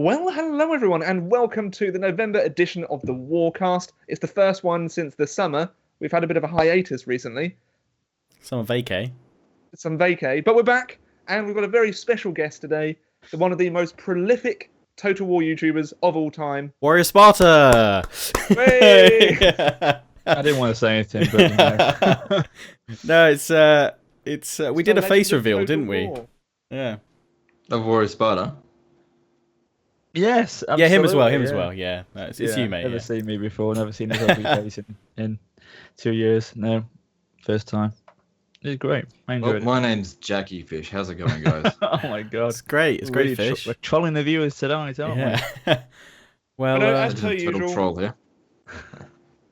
Well, hello everyone, and welcome to the November edition of the Warcast. It's the first one since the summer. We've had a bit of a hiatus recently. Some vacay, but we're back, and we've got a very special guest today, one of the most prolific Total War YouTubers of all time. Warrior Sparta! Hey! I didn't want to say anything, but you know. No, it's we did a face reveal, didn't we? War. Yeah. Of Warrior Sparta? Yes, absolutely. Yeah, him as well. Yeah, it's you, mate. Never seen me before. Never seen his ugly face in 2 years. No, first time. It was great. I enjoyed it. My name's Jackie Fish. How's it going, guys? Oh my god, It's great. It's great fish. We're trolling the viewers tonight, aren't we? Well, as per Total usual, troll here.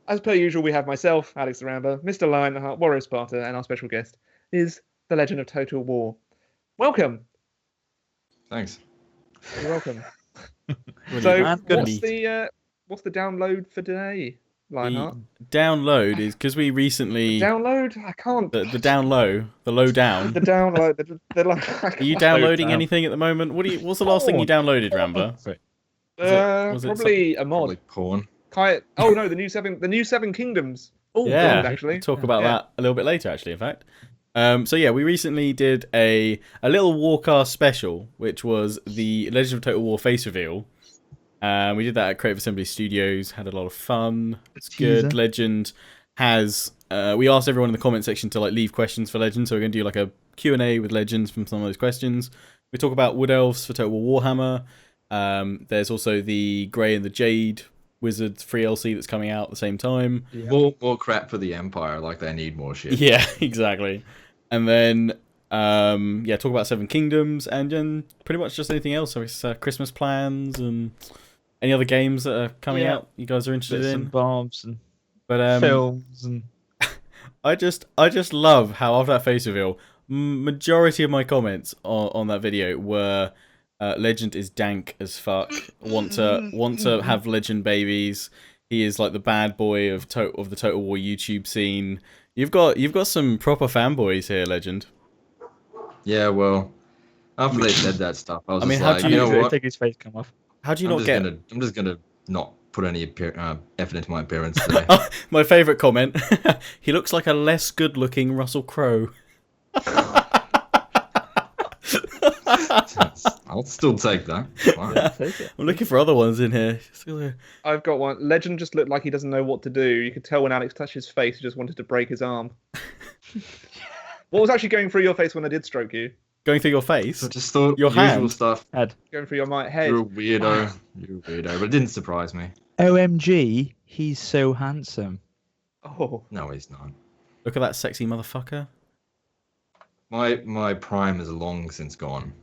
As per usual, we have myself, Alex the Rambler, Mr. Lionheart, Warrior Sparta, and our special guest is the Legend of Total War. Welcome. Thanks. You're welcome. so, what's the download for today, Lionheart? the download is because we recently Download? I can't. the down low, the low down. The download. Are you downloading anything at the moment? What's the last thing you downloaded, Rambler? Was it Probably a mod. Probably porn. Oh no, the new seven kingdoms. Oh, yeah, God, actually. We'll talk about that a little bit later, actually. In fact. So yeah, we recently did a little Warcast special, which was the Legend of Total War face reveal. We did that at Creative Assembly Studios, had a lot of fun. It's good. Legend has we asked everyone in the comment section to leave questions for Legend, so we're going to do a Q&A with Legends from some of those questions. We talk about Wood Elves for Total War Warhammer. There's also the Grey and the Jade Wizards free LC that's coming out at the same time. Yeah. More crap for the Empire, like they need more shit. Yeah, exactly. And then, talk about Seven Kingdoms, and then pretty much just anything else. So it's Christmas plans and any other games that are coming out you guys are interested in. And bobs and films and. I just love how after that face reveal, majority of my comments on that video were Legend is dank as fuck. Want to have Legend babies. He is like the bad boy of the Total War YouTube scene. You've got some proper fanboys here, Legend. Yeah, well, after they said that stuff, I was how like, do you know what? Take his face come off. How do you I'm just gonna not put any effort into my appearance today. My favourite comment. He looks like a less good-looking Russell Crowe. I'll still take that. Yeah. I'm looking for other ones in here. I've got one. Legend just looked like he doesn't know what to do. You could tell when Alex touched his face, he just wanted to break his arm. What was actually going through your face when I did stroke you? Going through your face? I just thought your usual hand. Stuff. Head. Going through your head. You're a weirdo. But it didn't surprise me. OMG, he's so handsome. Oh. No, he's not. Look at that sexy motherfucker. My prime is long since gone.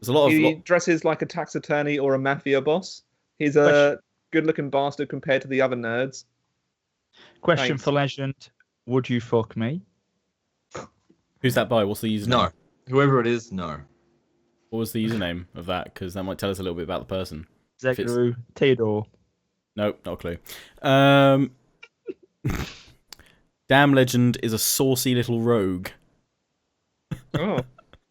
There's a lot of. He dresses like a tax attorney or a mafia boss. He's a good-looking bastard compared to the other nerds. Question for Legend: would you fuck me? Who's that by? What's the username? No. Whoever it is, no. What was the username of that? Because that might tell us a little bit about the person. Zeguru Theodore. Nope, not a clue. Damn, Legend is a saucy little rogue. Oh.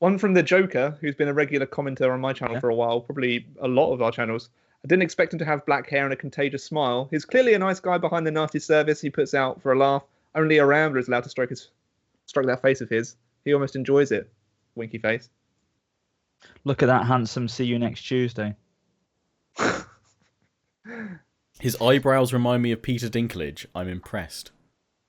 One from the Joker, who's been a regular commenter on my channel for a while, probably a lot of our channels. I didn't expect him to have black hair and a contagious smile. He's clearly a nice guy behind the nasty service he puts out for a laugh. Only a Rambler is allowed to stroke that face of his. He almost enjoys it. Winky face. Look at that handsome. See you next Tuesday. His eyebrows remind me of Peter Dinklage. I'm impressed.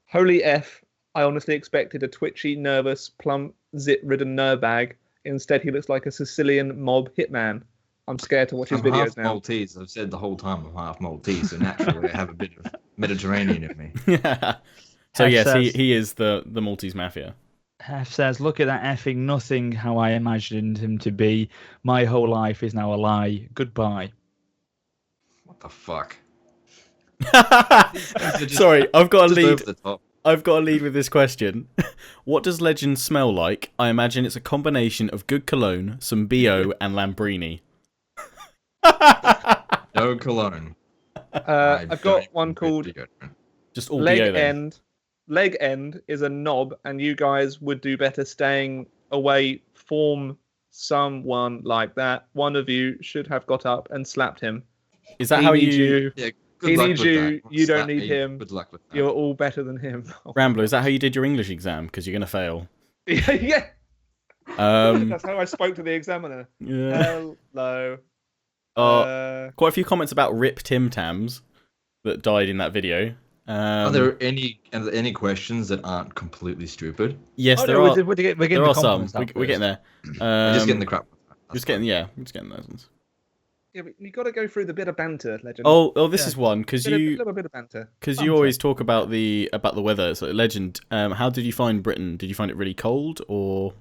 Holy F. I honestly expected a twitchy, nervous, plump, zit-ridden nerdbag. Instead, he looks like a Sicilian mob hitman. I'm scared to watch his videos now. I'm half Maltese. I've said the whole time I'm half Maltese, so naturally I have a bit of Mediterranean in me. Yeah. So yes, he is the Maltese mafia. Hef says, look at that effing nothing how I imagined him to be. My whole life is now a lie. Goodbye. What the fuck? Sorry, I've got a lead. I've got a lead with this question. What does Legend smell like? I imagine it's a combination of good cologne, some BO, and Lambrini. No cologne. I've got one called just all Leg BO then. End. Leg End is a knob, and you guys would do better staying away from someone like that. One of you should have got up and slapped him. Is that He how needs you... Yeah, He luck needs with you. that. You don't Slap need me. him. Good luck with that. You're all better than him. Rambler, is that how you did your English exam? Because you're going to fail. Yeah. Um, That's how I spoke to the examiner. yeah. Hello. Quite a few comments about Rip Tim Tams that died in that video. Are there any questions that aren't completely stupid? Yes, Oh, there no, are. we're getting There the are some. compliments out We're getting there. We're just getting the crap. We're just getting those ones. Yeah, but you got to go through the bit of banter, Legend. This is one because a you little bit of banter. always talk about the weather. So Legend, how did you find Britain? Did you find it really cold, or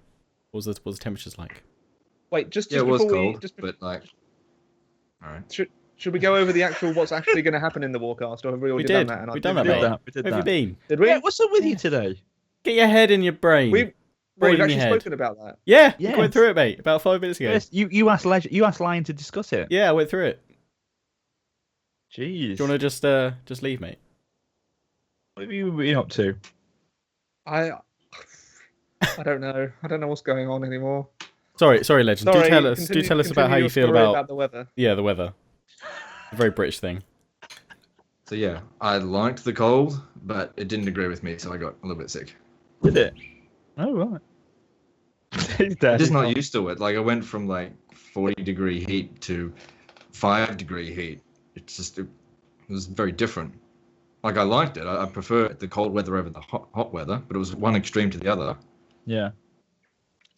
what was the temperatures like? Wait, just Yeah, it was before cold, we, but like, all right. should we go over the actual what's actually going to happen in the Warcast, or have we already done that? And We've done that, We did mate. that. We did Where have that. you been? Did we? Yeah, what's up with you today? Get your head in your brain. We've Brain in actually your head. spoken about that. Yeah, Yes. we went through it, mate, about 5 minutes ago. Yes, you asked Lion to discuss it. Yeah, I went through it. Jeez. Do you want to just leave, mate? What have you been up to? I don't know. I don't know what's going on anymore. Sorry, Legend. Sorry, do tell us about how you feel about the weather. the weather. A very British thing. So yeah, I liked the cold, but it didn't agree with me, so I got a little bit sick. Did it? Oh right. He's dead. I'm just not used to it. Like I went from like 40-degree heat to 5-degree heat. It's just it was very different. Like I liked it. I prefer the cold weather over the hot weather, but it was one extreme to the other. Yeah.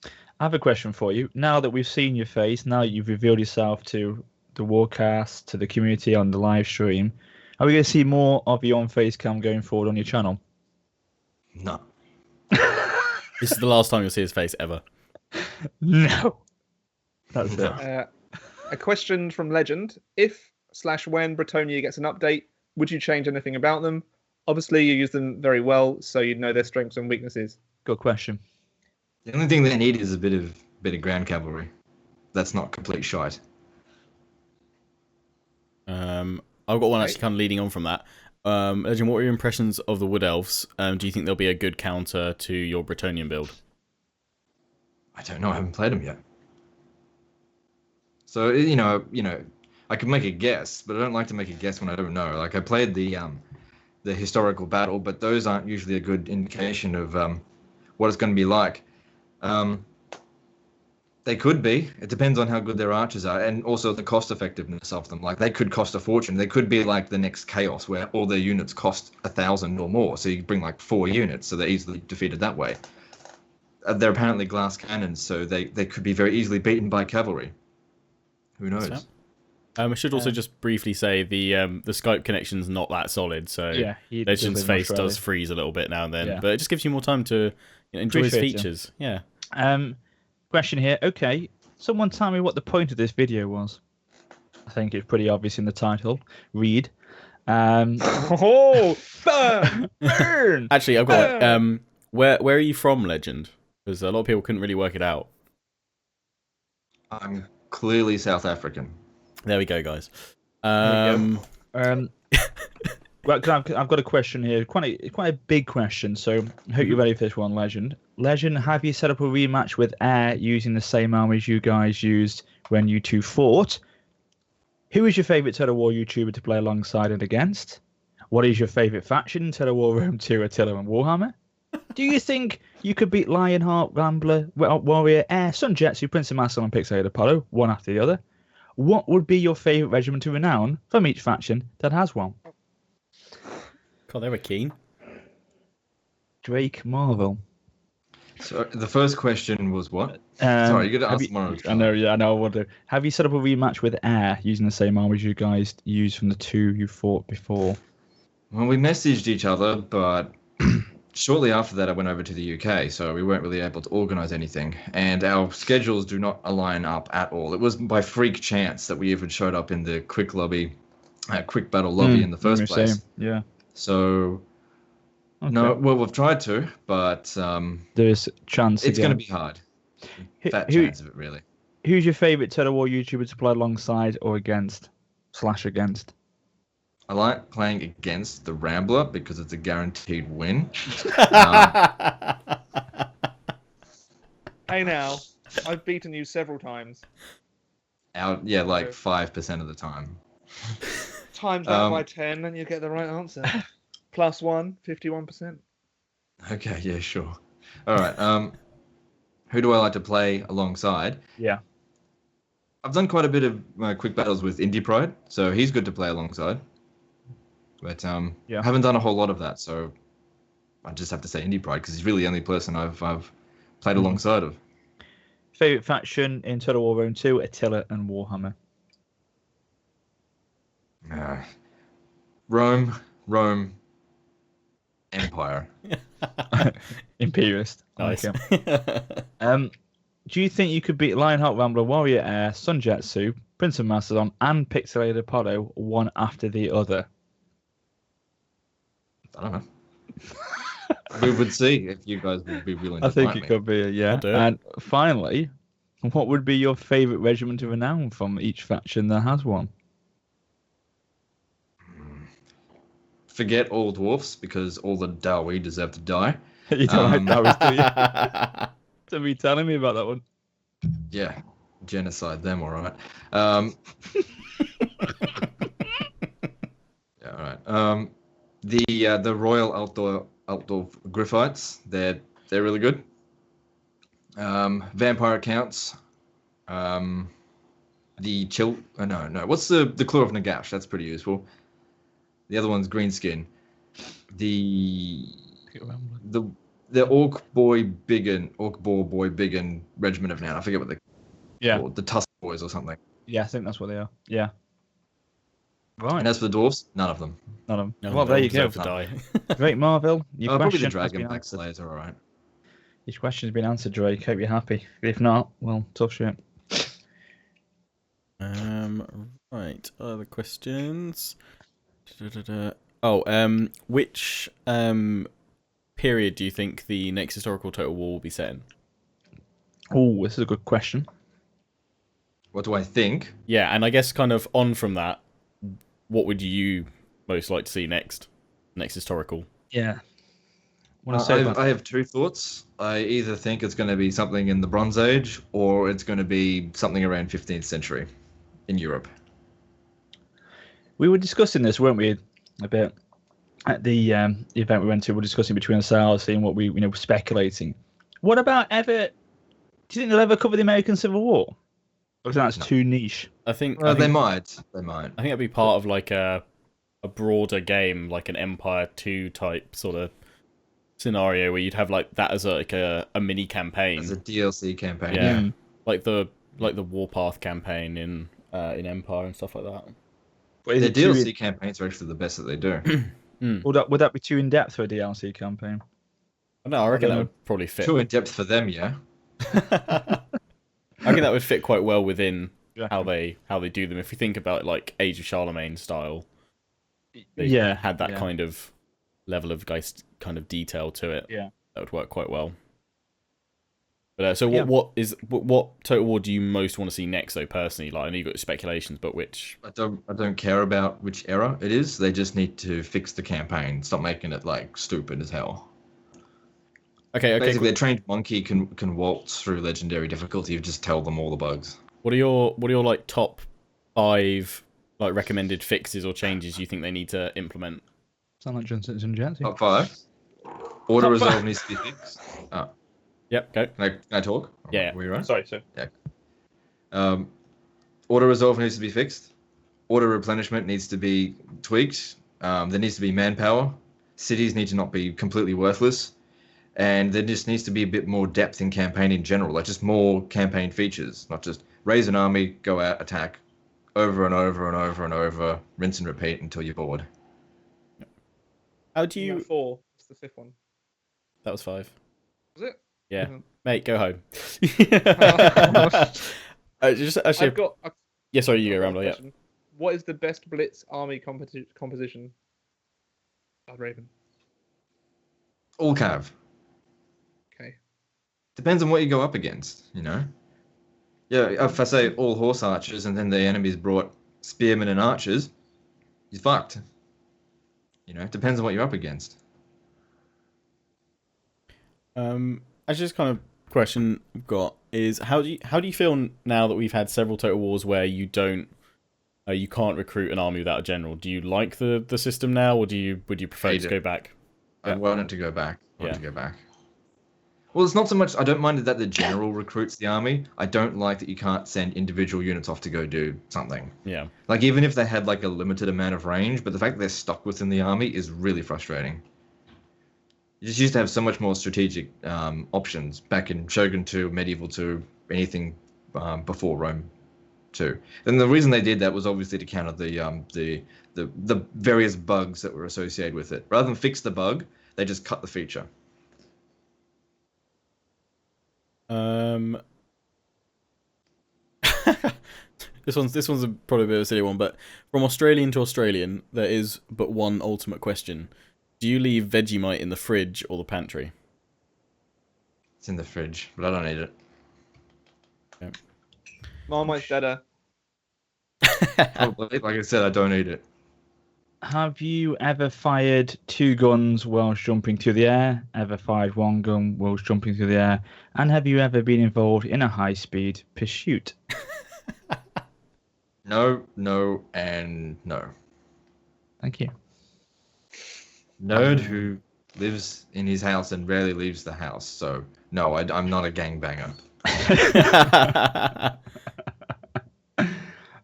I have a question for you. Now that we've seen your face, now you've revealed yourself to the Warcast, to the community on the live stream, are we going to see more of your on face cam going forward on your channel? No. This is the last time you'll see his face ever. No. That's it. A question from Legend: If/when Bretonnia gets an update, would you change anything about them? Obviously, you use them very well, so you'd know their strengths and weaknesses. Good question. The only thing they need is a bit of ground cavalry. That's not complete shite. I've got one actually kind of leading on from that. Legend, what are your impressions of the Wood Elves? Do you think they'll be a good counter to your Bretonian build? I don't know. I haven't played them yet. So you know, I could make a guess, but I don't like to make a guess when I don't know. Like I played the historical battle, but those aren't usually a good indication of what it's going to be like. They could be. It depends on how good their archers are, and also the cost effectiveness of them. Like they could cost a fortune. They could be like the next Chaos, where all their units cost 1,000 or more. So you bring like 4 units, so they're easily defeated that way. They're apparently glass cannons, so they could be very easily beaten by cavalry. Who knows? I should also just briefly say the Skype connection's not that solid, so Yeah, Legend's face does freeze a little bit now and then, Yeah. but it just gives you more time to enjoy his Appreciate it. features. Yeah. Question here. Okay, someone tell me what the point of this video was. I think it's pretty obvious in the title. Read. Oh, burn! Burn! Actually, I've got one. Where are you from, Legend? Because a lot of people couldn't really work it out. I'm clearly South African. There we go, guys. Well, I've got a question here. Quite a big question. So I hope you're ready for this one, Legend. Legend, have you set up a rematch with Air using the same armies you guys used when you two fought? Who is your favourite Total War YouTuber to play alongside and against? What is your favourite faction in Total War Rome 2, Attila and Warhammer? Do you think you could beat Lionheart, Rambler, Warrior, Air, Sun Jetsu, Prince of Masson and Pixelated Apollo, one after the other? What would be your favourite regiment of renown from each faction that has one? God, they were keen. Drake Marvel. So the first question was what? Sorry, you got to ask more. I know, yeah, I know. I want to. Have you set up a rematch with Air using the same armies you guys used from the 2 you fought before? Well, we messaged each other, but shortly after that, I went over to the UK, so we weren't really able to organise anything, and our schedules do not align up at all. It was by freak chance that we even showed up in the quick battle lobby in the first place. Same. Yeah. So, Okay. no, well, we've tried to, but There is chance. it's going to again. be hard. Who- Fat who- chance of it, really. Who's your favourite Total War YouTuber to play alongside or against? / against? I like playing against the Rambler because it's a guaranteed win. Hey now, I've beaten you several times. Yeah, like 5% of the time. Times that by 10 and you get the right answer. Plus 1, 51%. Okay, yeah, sure. All right. Who do I like to play alongside? Yeah. I've done quite a bit of quick battles with Indie Pride, so he's good to play alongside. But I haven't done a whole lot of that, so I just have to say Indie Pride because he's really the only person I've played alongside of. Favorite faction in Total War Rome 2, Attila and Warhammer. Rome, Empire. Imperialist. Nice. Do you think you could beat Lionheart, Rambler, Warrior Air, Sunjatsu, Prince of Macedon, and Pixelated Apollo one after the other? I don't know. We would see if you guys would be willing to I think fight it me. could be, yeah. I'll do it. And finally, what would be your favourite regiment of renown from each faction that has one? Forget all dwarfs because all the Dawi deserve to die. You don't like Dawes, do you? To be telling me about that one. Yeah, genocide them, all right. Yeah, all right. The Royal Outdoor Griffites, they're really good. Vampire accounts. The chill. No. What's the Claw of Nagash? That's pretty useful. The other one's Greenskin. The Orc Boy Biggin Regiment of Now. I forget what they're called. The Tusk Boys or something. Yeah, I think that's what they are. Yeah. Right. And as for the dwarfs, none of them. None of them. No, Well, there you go. deserve to die. Great, Marvel. Your Probably the question has been Dragon Black answered. Slayers are all right. Your question's been answered, Drake. Hope you're happy. If not, well, tough shit. Right. Other questions. Which period do you think the next historical Total War will be set in? Oh, this is a good question. What do I think? Yeah, and I guess kind of on from that, what would you most like to see next historical? Yeah. What say I have two thoughts. I either think it's going to be something in the Bronze Age or it's going to be something around 15th century in Europe. We were discussing this, weren't we, a bit at the event we went to? We were discussing between ourselves, seeing what we were speculating. What about ever? Do you think they'll ever cover the American Civil War? Or is that too niche? I think. Well, I think they might. I think it'd be part of like a broader game, like an Empire 2 type sort of scenario where you'd have like that as a mini campaign. As a DLC campaign. Yeah. Like the Warpath campaign in Empire and stuff like that. But is The it too DLC campaigns are actually the best that they do. Would that be too in depth for a DLC campaign? No, I reckon that would probably fit. Too in depth for them, yeah. I think that would fit quite well within how they do them. If you think about it, like Age of Charlemagne style, they had that kind of level of kind of detail to it. Yeah, that would work quite well. But what Total War do you most want to see next, though? Personally, like I know you've got speculations, but which? I don't care about which era it is. They just need to fix the campaign. Stop making it like stupid as hell. Okay. Basically, a trained monkey can waltz through legendary difficulty. You just tell them all the bugs. What are your like top 5 like recommended fixes or changes you think they need to implement? Sound like Johnson's and Janty. Top 5. Auto resolve needs to be fixed. Yep. Go. Can I talk? Yeah. Were you right? Sorry, sir. Yeah. Auto resolve needs to be fixed. Auto replenishment needs to be tweaked. There needs to be manpower. Cities need to not be completely worthless. And there just needs to be a bit more depth in campaign in general, like just more campaign features, not just raise an army, go out, attack, over and over and over and over, rinse and repeat until you're bored. How do you? 4. It's the 5th one. That was 5. Was it? Yeah, Mhm. Mate, go home. Just actually, I've got. yeah, sorry, you go, Rambler. Yeah. Question. What is the best Blitz army composition? Raven. All cav. Okay. Depends on what you go up against, you know? Yeah, if I say all horse archers and then the enemy's brought spearmen and archers, you're fucked. You know, it depends on what you're up against. I just kind of question I've got is how do you feel now that we've had several Total Wars where you can't recruit an army without a general? Do you like the system now, or would you prefer to go back? I want it to go back. Well, it's not so much. I don't mind that the general recruits the army. I don't like that you can't send individual units off to go do something. Yeah. Like, even if they had like a limited amount of range, but the fact that they're stuck within the army is really frustrating. You just used to have so much more strategic options back in Shogun 2, Medieval 2, anything before Rome 2. And the reason they did that was obviously to counter the various bugs that were associated with it. Rather than fix the bug, they just cut the feature. This one's probably a bit of a silly one, but from Australian to Australian, there is but one ultimate question: do you leave Vegemite in the fridge or the pantry? It's in the fridge, but I don't eat it. Okay. Marmite's better. Probably, like I said, I don't eat it. Have you ever fired 2 guns whilst jumping through the air? Ever fired 1 gun whilst jumping through the air? And have you ever been involved in a high-speed pursuit? No, and no. Thank you. Nerd who lives in his house and rarely leaves the house. So, no, I'm not a gangbanger.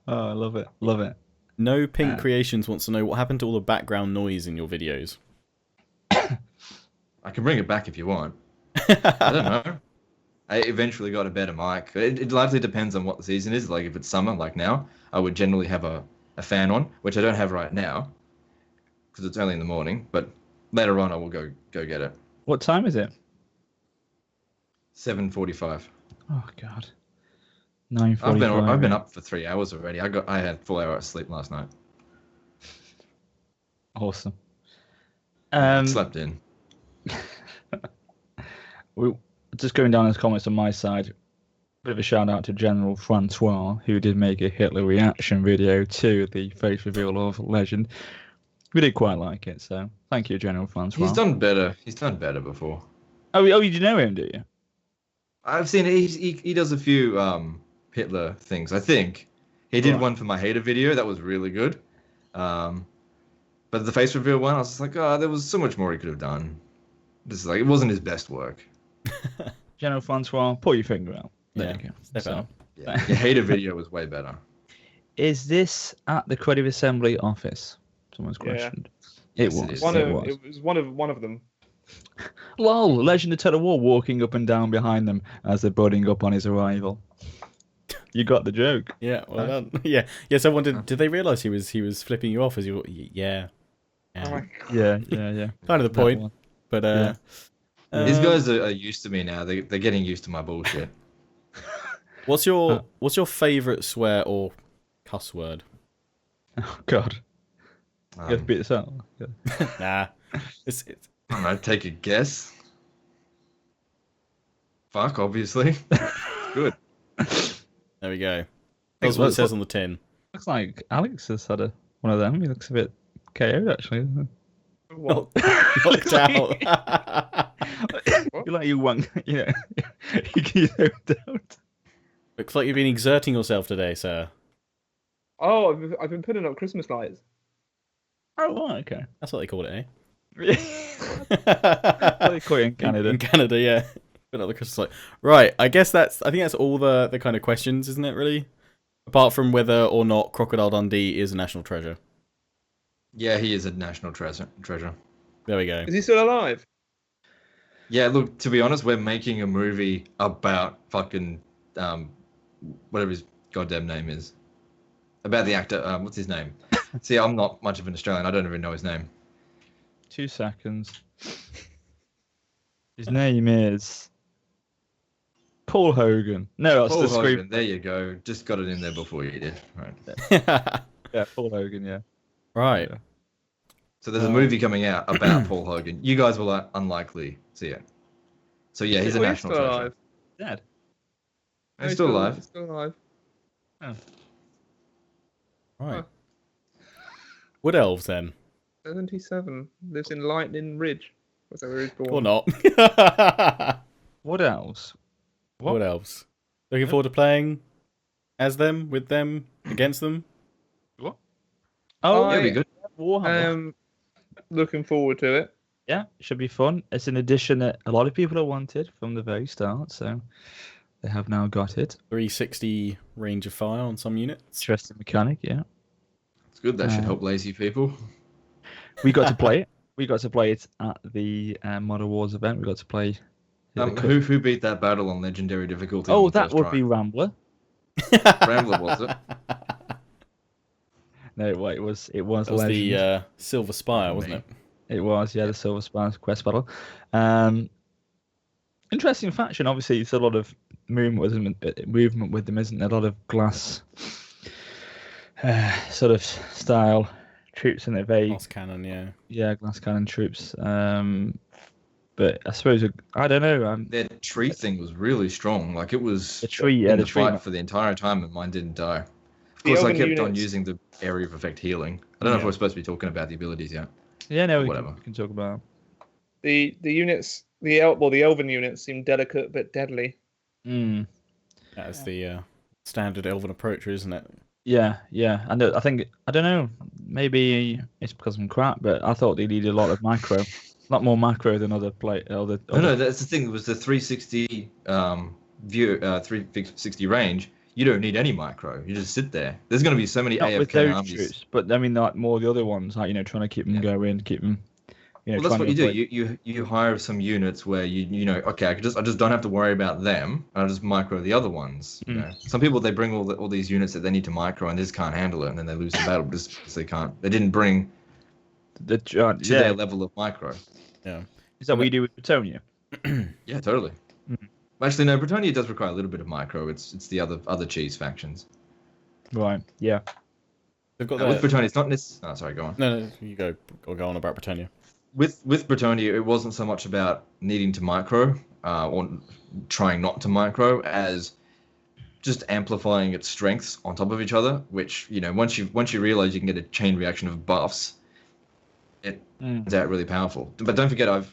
Oh, I love it. Love it. No Pink Creations wants to know what happened to all the background noise in your videos. I can bring it back if you want. I don't know. I eventually got a better mic. It largely depends on what the season is. Like, if it's summer, like now, I would generally have a fan on, which I don't have right now because it's early in the morning. But later on, I will go get it. What time is it? 7:45. Oh God. 9:45. I've been up for 3 hours already. I had 4 hours of sleep last night. Awesome. Slept in. Well, just going down his comments on my side, bit of a shout out to General Francois, who did make a Hitler reaction video to the face reveal of Legend. We did quite like it, so thank you, General Francois. He's done better. He's done better before. Oh, you know him, do you? I've seen he does a few Hitler things. I think he did one for my hater video that was really good. But the face reveal one, I was just like, oh, there was so much more he could have done. This is like, it wasn't his best work. General Francois, pull your finger out. There you go. Step out. Yeah, your hater video was way better. Is this at the Credit Assembly office? Someone's questioned. Yes, It it was. is. It was one of them. Lol, Legendoftotalwar walking up and down behind them as they're boarding up on his arrival. You got the joke. Yeah, well done. Yeah. Yes, I wondered, did they realise he was flipping you off as you? Yeah. Oh my Yeah. Kind of the point. But These guys are used to me now. They're getting used to my bullshit. what's your favourite swear or cuss word? Oh God. You have to beat this out. Yeah. Nah. It's I don't know, take a guess. Fuck, obviously. Good. There we go. That's what it says on the tin. Looks like Alex has had one of them. He looks a bit KO'd, actually. What? Knocked out. You're like you won, you know. You zoned out. Looks like you've been exerting yourself today, sir. Oh, I've been putting up Christmas lights. Oh, right, okay. That's what they call it, eh? What they call it in Canada. In Canada, yeah. Put up the Christmas light. Right, I think that's all the kind of questions, isn't it, really? Apart from whether or not Crocodile Dundee is a national treasure. Yeah, he is a national treasure. There we go. Is he still alive? Yeah, look, to be honest, we're making a movie about fucking whatever his goddamn name is. About the actor, what's his name? See, I'm not much of an Australian. I don't even know his name. 2 seconds. His name is Paul Hogan. No, that's Paul the Hogan, screen. there you go. Just got it in there before you did. Right. Yeah, Paul Hogan, yeah. Right. So there's a movie coming out about Paul Hogan. You guys will unlikely see it. So yeah, he's a national still treasure. alive. Dad. He's still alive. He's still alive. Right. Wood Elves, then. 77. Lives in Lightning Ridge. Was that where he was born? Or not. What else? What? Wood Elves. Looking forward to playing as them, with them, against them. What? Oh, Yeah, be good. Warhammer. Looking forward to it. Yeah, should be fun. It's an addition that a lot of people have wanted from the very start, so they have now got it. 360 range of fire on some units. Interesting mechanic, yeah. It's good. That should help lazy people. We got to play it. We got to play it at the Modern Wars event. We got to play. Who beat that battle on legendary difficulty? Oh, on the that first would try? be Rambler. Rambler, was it? No, well, it was That was Legend. the Silver Spire, wasn't it? It was, yeah, the Silver Spire quest battle. Interesting faction. Obviously, it's a lot of movement with them, isn't there? A lot of glass sort of style troops, and they're very Glass cannon, glass cannon troops. But I suppose I don't know. Their tree thing was really strong. Like it was The tree, in the the tree. fight for the entire time, and mine didn't die. Of The course, I Elven kept on units- using the area of effect healing. I don't know if Yeah. we're supposed to be talking about the abilities yet. Yeah, no, we Whatever. can talk about. The units, the Elven units seem delicate but deadly. Mm. That's the standard Elven approach, isn't it? Yeah, yeah. And I think I don't know. Maybe it's because I'm crap, but I thought they needed a lot of macro, a lot more macro than other play. No, that's the thing. It was the 360 view, 360 range. You don't need any micro. You just sit there. There's going to be so many Not with AFK those armies. troops, but I mean, like more the other ones, like trying to keep them going, keep them. Well, that's trying what to you do. avoid- You hire some units where you know, okay, I just don't have to worry about them. I just micro the other ones. You know? Some people, they bring all these units that they need to micro and they just can't handle it, and then they lose the battle just because they didn't bring the to their level of micro. Yeah. Is that what you do with Bretonnia? Yeah, totally. Actually, no, Bretonnia does require a little bit of micro. It's the other cheese factions. Right. Yeah. They've got With that. Bretonnia, it's not necessarily. Oh, sorry, go on. No, you go on about Britannia. With Bretonnia, it wasn't so much about needing to micro or trying not to micro as just amplifying its strengths on top of each other. Which once you realize you can get a chain reaction of buffs, it turns out really powerful. But don't forget, I've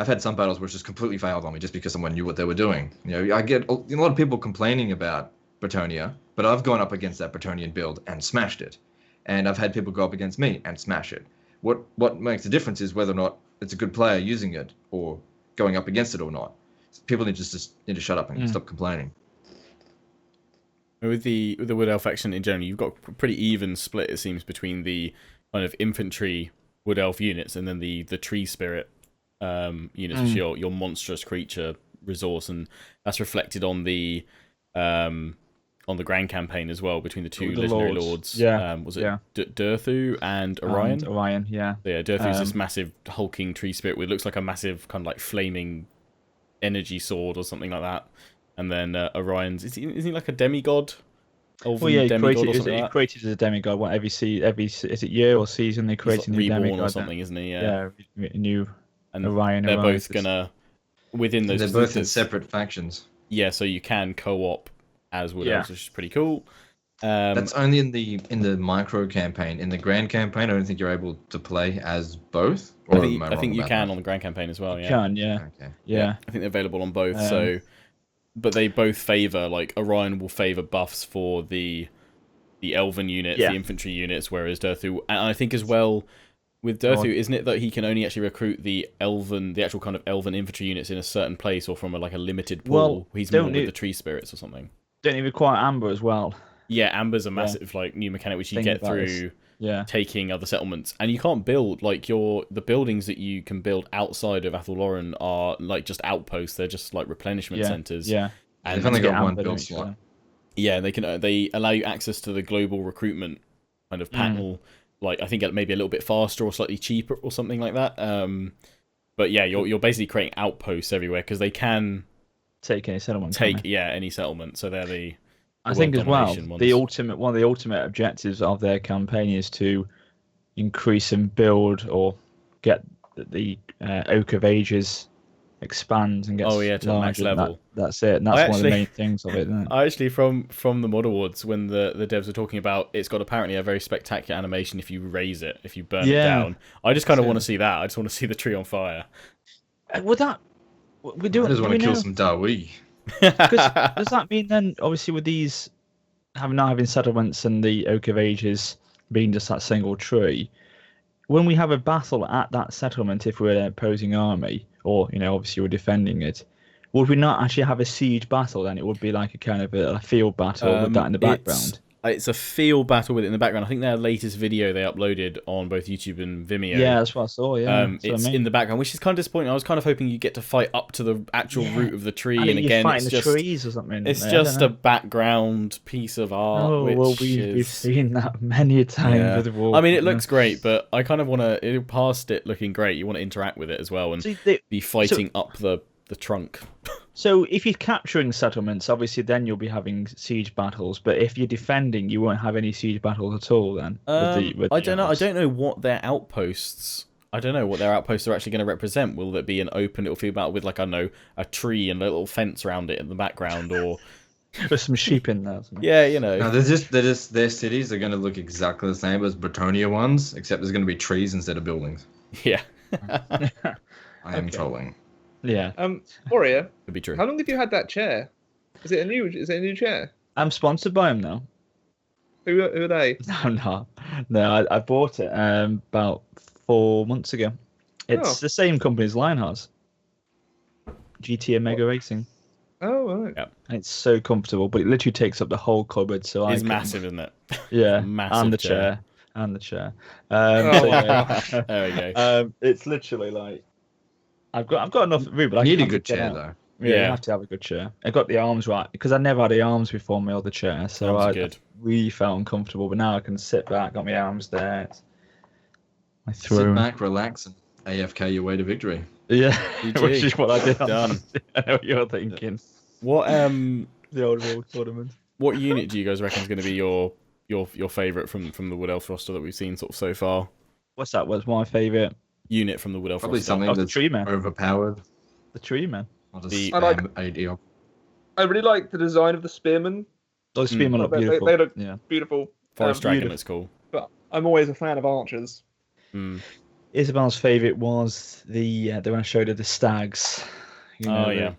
had some battles where it's just completely failed on me just because someone knew what they were doing. I get a lot of people complaining about Bretonnia, but I've gone up against that Bretonian build and smashed it, and I've had people go up against me and smash it. What makes the difference is whether or not it's a good player using it or going up against it or not. People need to shut up and stop complaining. With the Wood Elf faction in general, you've got a pretty even split, it seems, between the kind of infantry Wood Elf units and then the tree spirit units, which are your monstrous creature resource, and that's reflected on the Grand Campaign as well between the two legendary lords. Yeah. Was it Durthu and Orion? Orion, yeah. So yeah, Durthu's this massive hulking tree spirit with looks like a massive kind of like flaming energy sword or something like that. And then Orion's isn't he like a demigod? Well, yeah, Demigod or he something like that? created as a demigod. What every is it year or season they create He's a like new reborn demigod or something, isn't he? Yeah, new And Orion. they're arises. both gonna within those. They're both in there's- separate factions. Yeah, so you can co-op as Wood Elves, which is pretty cool. That's only in the micro campaign. In the grand campaign, I don't think you're able to play as both. Or am I wrong think you about can that? on the Grand Campaign as well. You Yeah, can, yeah. Okay. Yeah. I think they're available on both. But they both favor, like Orion will favor buffs for the Elven units, the infantry units, whereas Durthu, and I think as well with Durthu, isn't it that he can only actually recruit the actual kind of Elven infantry units in a certain place or from a limited pool? Well, He's more with the tree spirits or something. Don't you require Amber as well? Yeah, Amber's a massive new mechanic which you Thing get about this. through Yeah. taking other settlements, and you can't build the buildings that you can build outside of Athelloren are like just outposts. They're just like replenishment centers. Yeah. And They've only get got one Amber, build don't you, slot. yeah, they allow you access to the global recruitment kind of panel. Like I think maybe a little bit faster or slightly cheaper or something like that. But yeah, you're basically creating outposts everywhere because they can Take any settlement. any settlement. So they're the I think as world well, domination one of the ultimate objectives of their campaign is to increase and build or get the Oak of Ages expand and get to the max level. That's it. And that's one of the main things of it, isn't it? I actually from the Mod Awards when the devs were talking about it's got apparently a very spectacular animation if you raise it, if you burn it down. I just kind of want to see that. I just want to see the tree on fire. Would that we do? I just do want we to kill know? some Dawi. Because does that mean then, obviously, with these having settlements and the Oak of Ages being just that single tree, when we have a battle at that settlement, if we're an opposing army, or obviously we're defending it, would we not actually have a siege battle? Then it would be like a kind of a field battle with that in the background. It's a field battle with it in the background. I think their latest video they uploaded on both YouTube and Vimeo. Yeah, that's what I saw. Yeah, it's in the background, which is kind of disappointing. I was kind of hoping you get to fight up to the actual root of the tree, and again, it's just trees or something. It's just a background piece of art. Oh, well, we've seen that many times with Warhammer. I mean, it looks great, but I kind of want to. Past it looking great, you want to interact with it as well and be fighting up the trunk. So if you're capturing settlements, obviously then you'll be having siege battles. But if you're defending, you won't have any siege battles at all. Then I don't know. I don't know what their outposts. I don't know what their outposts are actually going to represent. Will it be an open little field battle with like a tree and a little fence around it in the background, or with some sheep in there? Yeah, No, they're just their cities are going to look exactly the same as Bretonnia ones, except there's going to be trees instead of buildings. Yeah. I am trolling. Yeah. Warrior, Could be true. how long have you had that chair? Is it a new chair? I'm sponsored by them now. Who are they? No, I bought it about 4 months ago. It's the same company as Lionheart's. GT Omega Racing. Oh, right. Yeah. And it's so comfortable, but it literally takes up the whole cupboard. So It's massive, isn't it? Yeah, Massive and the chair. chair. There we go. It's literally like I've got enough room, but I need a can't good get chair out. though. Yeah, Yeah. you have to have a good chair. I got the arms right because I never had the arms before my other chair, so Arms are I good. really felt uncomfortable. But now I can sit back, got my arms there. It's my Sit throne. back, relax, and AFK your way to victory. Yeah, GG. which is what I did. Done. I know what you're thinking. What The old world tournament. what unit do you guys reckon is going to be your favourite from the Wood Elf roster that we've seen sort of so far? What's that? Was my favourite? Unit from the Wood Elf Probably roster. something Oh, the that's tree man. overpowered. The tree man. I'll just The- I like- spam AD. I really like the design of the spearmen. Those spearmen look They- beautiful. they look- Yeah. Beautiful. Forest Dragon beautiful. looks cool. But I'm always a fan of archers. Mm. Isabel's favourite was the when I showed her the stags. Oh yeah.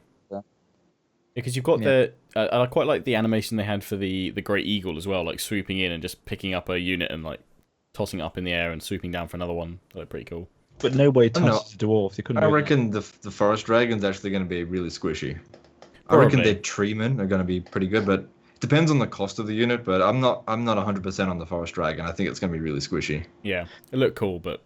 Because you've got the I quite like the animation they had for the Great Eagle as well, like swooping in and just picking up a unit and like tossing it up in the air and swooping down for another one. That looked pretty cool. But nobody I don't touched the dwarf. They couldn't. I do that. reckon the forest dragon's actually going to be really squishy. I Probably. reckon their treemen are going to be pretty good, but it depends on the cost of the unit. But I'm not 100% on the forest dragon. I think it's going to be really squishy. Yeah, it looked cool, but